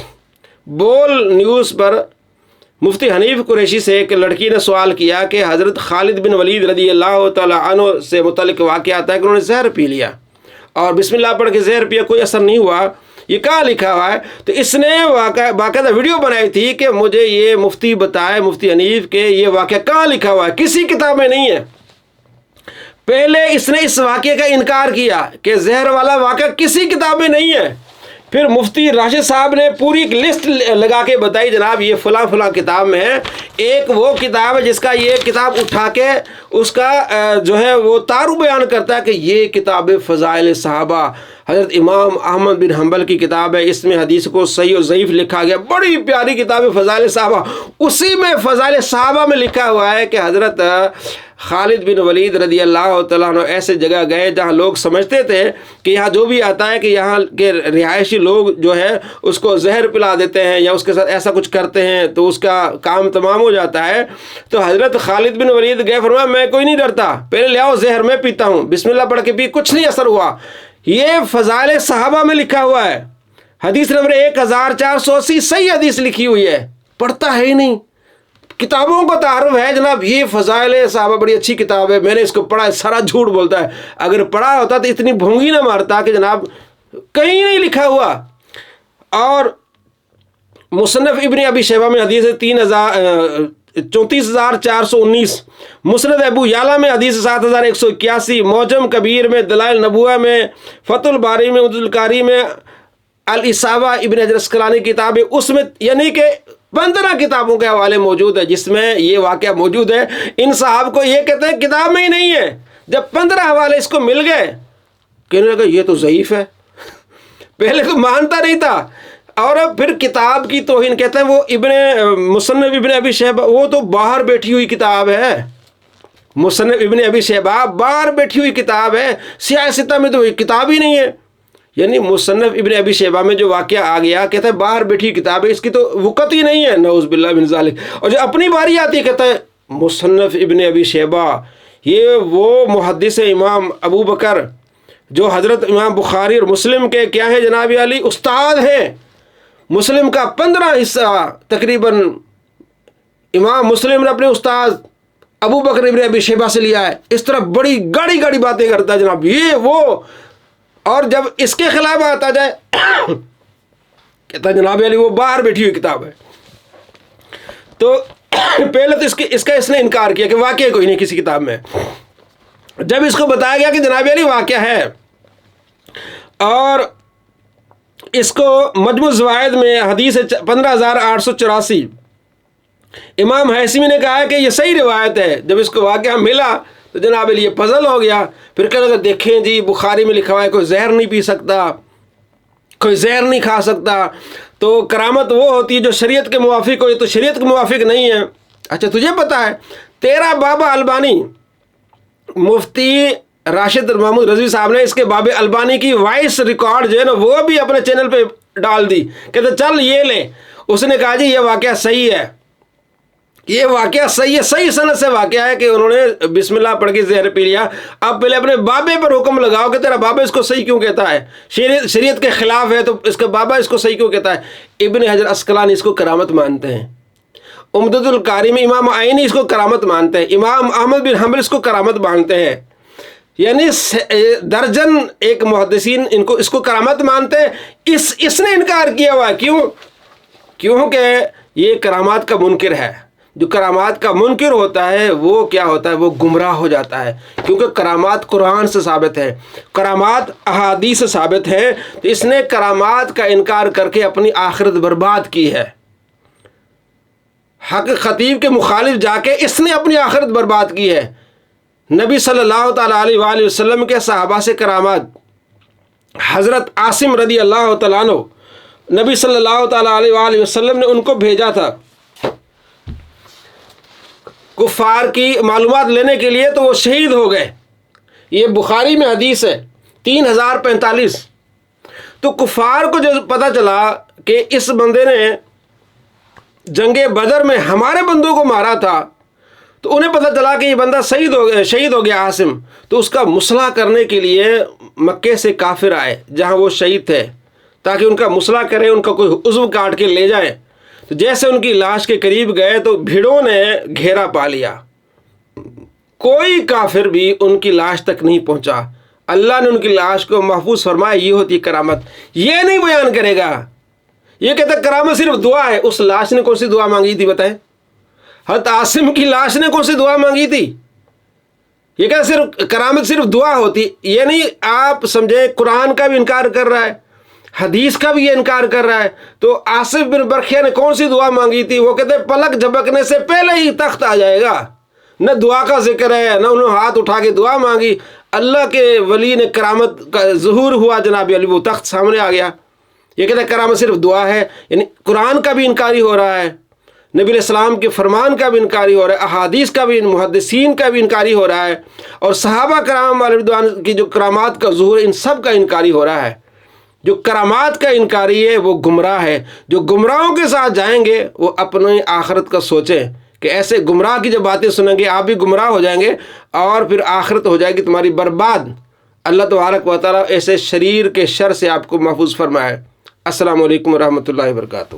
بول نیوز پر مفتی حنیف قریشی سے ایک لڑکی نے سوال کیا کہ حضرت خالد بن ولید رضی اللہ تعالیٰ عنہ سے متعلق واقعہ آتا ہے کہ انہوں نے زہر پی لیا اور بسم اللہ پڑھ کے زہر پیا، کوئی اثر نہیں ہوا، یہ کہاں لکھا ہوا ہے؟ تو اس نے باقاعدہ ویڈیو بنائی تھی کہ مجھے یہ مفتی بتائے، مفتی حنیف کے یہ واقعہ کہاں لکھا ہوا ہے، کسی کتاب میں نہیں ہے۔ پہلے اس نے اس واقعے کا انکار کیا کہ زہر والا واقعہ کسی کتاب میں نہیں ہے، پھر مفتی راشد صاحب نے پوری ایک لسٹ لگا کے بتائی جناب یہ فلاں فلاں کتاب میں ہے۔ ایک وہ کتاب ہے جس کا یہ کتاب اٹھا کے اس کا جو ہے وہ تارو بیان کرتا ہے کہ یہ کتاب فضائل صحابہ، حضرت امام احمد بن حنبل کی کتاب ہے، اس میں حدیث کو صحیح و ضعیف لکھا گیا، بڑی پیاری کتاب ہے فضائل صحابہ۔ اسی میں فضائل صحابہ میں لکھا ہوا ہے کہ حضرت خالد بن ولید رضی اللہ تعالیٰ عنہ ایسے جگہ گئے جہاں لوگ سمجھتے تھے کہ یہاں جو بھی آتا ہے کہ یہاں کے رہائشی لوگ جو ہے اس کو زہر پلا دیتے ہیں یا اس کے ساتھ ایسا کچھ کرتے ہیں تو اس کا کام تمام ہو جاتا ہے۔ تو حضرت خالد بن ولید گئے، فرمایا میں کوئی نہیں ڈرتا، پہلے لے آؤ زہر میں پیتا ہوں، بسم اللہ پڑھ کے پی، کچھ نہیں اثر ہوا۔ یہ فضائل صحابہ میں لکھا ہوا ہے، حدیث نمبر 1480 صحیح حدیث لکھی ہوئی ہے، پڑھتا ہے ہی نہیں۔ کتابوں کا تعارف ہے جناب، یہ فضائل صحابہ بڑی اچھی کتاب ہے، میں نے اس کو پڑھا ہے، سارا جھوٹ بولتا ہے۔ اگر پڑھا ہوتا تو اتنی بھونگی نہ مارتا کہ جناب کہیں نہیں لکھا ہوا۔ اور مصنف ابن ابی شیبہ میں حدیث 34,419، مسند ابو یعلا میں حدیث 7,181، معجم کبیر میں، دلائل نبوہ میں، فتح الباری میں، عمدۃ القاری میں، الاصابہ ابن حجر اسقلانی کتاب ہے، اس میں یعنی کہ 15 کتابوں کے حوالے موجود ہے جس میں یہ واقعہ موجود ہے۔ ان صاحب کو یہ کہتے ہیں کتاب میں ہی نہیں ہے، جب 15 حوالے اس کو مل گئے کہنے لگا یہ تو ضعیف ہے، پہلے تو مانتا نہیں تھا، اور پھر کتاب کی توہین کہتے ہیں. وہ مصنف ابن ابی شیبہ وہ تو باہر بیٹھی ہوئی کتاب ہے. مصنف ابن ابی شیبہ باہر بیٹھی ہوئی کتاب ہے، سیاہ ستہ میں تو کتاب ہی نہیں ہے. یعنی مصنف ابن ابی شیبہ میں جو واقعہ آ گیا کہتا ہے باہر بیٹھی کتاب ہے، اس کی تو وقت ہی نہیں ہے، نعوذ باللہ من ذالک. اور جو اپنی باری آتی ہے کہتا ہے مصنف ابن ابی شیبہ، یہ وہ محدث امام ابو بکر جو حضرت امام بخاری اور مسلم کے کیا ہیں جناب علی استاد ہیں. مسلم کا 15 حصہ تقریباً امام مسلم نے اپنے استاد ابو بکر ابن ابی شیبہ سے لیا ہے. اس طرح بڑی گاڑی گاڑی باتیں کرتا ہے جناب یہ وہ، اور جب اس کے خلاف آتا جائے کہتا ہے جناب علی وہ باہر بیٹھی ہوئی کتاب ہے. تو پہلے تو اس نے انکار کیا کہ واقعہ کوئی نہیں کسی کتاب میں. جب اس کو بتایا گیا کہ جناب علی واقعہ ہے، اور اس کو مجموع الزوائد میں حدیث 15884 امام حیثمی نے کہا ہے کہ یہ صحیح روایت ہے. جب اس کو واقعہ ملا تو جناب علی یہ پزل ہو گیا. پھر کہنے لگا دیکھیں جی بخاری میں لکھا ہوا ہے کوئی زہر نہیں پی سکتا، کوئی زہر نہیں کھا سکتا، تو کرامت وہ ہوتی ہے جو شریعت کے موافق ہو، یہ تو شریعت کے موافق نہیں ہے. اچھا تجھے پتا ہے تیرا بابا البانی مفتی راشد محمود رضوی صاحب نے اس کے باب البانی کی وائس ریکارڈ جو ہے نا وہ بھی اپنے چینل پہ ڈال دی. کہتے چل یہ لے. اس نے کہا جی یہ واقعہ صحیح ہے، یہ واقعہ صحیح ہے، صحیح سند سے واقعہ ہے کہ انہوں نے بسم اللہ پڑھ کے زہر پی لیا. اب پہلے اپنے بابے پر حکم لگاؤ کہ تیرا بابا اس کو صحیح کیوں کہتا ہے، شریعت کے خلاف ہے تو اس کا بابا اس کو صحیح کیوں کہتا ہے. ابن حجر عسقلانی اس کو کرامت مانتے ہیں، عمدۃ القاری میں امام عینی اس کو کرامت مانتے ہیں، امام احمد بن حنبل اس کو کرامت مانتے ہیں. یعنی درجن ایک محدثین اس کو کرامت مانتے ہیں. اس نے انکار کیا ہوا. کیونکہ یہ کرامات کا منکر ہے. جو کرامات کا منکر ہوتا ہے وہ کیا ہوتا ہے، وہ گمراہ ہو جاتا ہے. کیونکہ کرامات قرآن سے ثابت ہے، کرامات احادیث سے ثابت ہے. تو اس نے کرامات کا انکار کر کے اپنی آخرت برباد کی ہے. حق خطیب کے مخالف جا کے اس نے اپنی آخرت برباد کی ہے. نبی صلی اللہ تعالیٰ علیہ وآلہ وسلم کے صحابہ سے کرامات، حضرت عاصم رضی اللہ تعالیٰ عنہ، نبی صلی اللہ تعالیٰ علیہ وآلہ وسلم نے ان کو بھیجا تھا کفار کی معلومات لینے کے لیے، تو وہ شہید ہو گئے. یہ بخاری میں حدیث ہے 3045. تو کفار کو جو پتہ چلا کہ اس بندے نے جنگ بدر میں ہمارے بندوں کو مارا تھا، تو انہیں پتہ چلا کہ یہ بندہ شہید ہو گیا عاصم. تو اس کا مصلح کرنے کے لیے مکے سے کافر آئے جہاں وہ شہید تھے، تاکہ ان کا مصلح کریں، ان کا کوئی عضو کاٹ کے لے جائیں. تو جیسے ان کی لاش کے قریب گئے تو بھیڑوں نے گھیرا پا لیا. کوئی کافر بھی ان کی لاش تک نہیں پہنچا. اللہ نے ان کی لاش کو محفوظ فرمایا. یہ ہوتی کرامت. یہ نہیں بیان کرے گا، یہ کہتا کرامت صرف دعا ہے. اس لاش نے کون سی دعا مانگی تھی بتائیں؟ حضرت عاصم کی لاش نے کون سی دعا مانگی تھی؟ یہ کہتا صرف کرامت صرف دعا ہوتی. یہ نہیں آپ سمجھیں قرآن کا بھی انکار کر رہا ہے، حدیث کا بھی یہ انکار کر رہا ہے. تو آصف بن برخیہ نے کون سی دعا مانگی تھی؟ وہ کہتے پلک جھپکنے سے پہلے ہی تخت آ جائے گا. نہ دعا کا ذکر ہے، نہ انہوں نے ہاتھ اٹھا کے دعا مانگی. اللہ کے ولی نے کرامت کا ظہور ہوا جناب علی، وہ تخت سامنے آ گیا. یہ کہتے ہیں کرامت صرف دعا ہے. یعنی قرآن کا بھی انکاری ہو رہا ہے، نبی علیہ السلام کے فرمان کا بھی انکاری ہو رہا ہے، احادیث کا بھی، محدثین کا بھی انکاری ہو رہا ہے، اور صحابہ کرام علیہ رضوان کی جو کرامات کا ظہور، ان سب کا انکاری ہو رہا ہے. جو کرامات کا انکاری ہے وہ گمراہ ہے. جو گمراہوں کے ساتھ جائیں گے وہ اپنی آخرت کا سوچیں کہ ایسے گمراہ کی جب باتیں سنیں گے آپ بھی گمراہ ہو جائیں گے، اور پھر آخرت ہو جائے گی تمہاری برباد. اللہ تبارک و تعالیٰ ایسے شریر کے شر سے آپ کو محفوظ فرمائے. السلام علیکم ورحمۃ اللہ وبرکاتہ.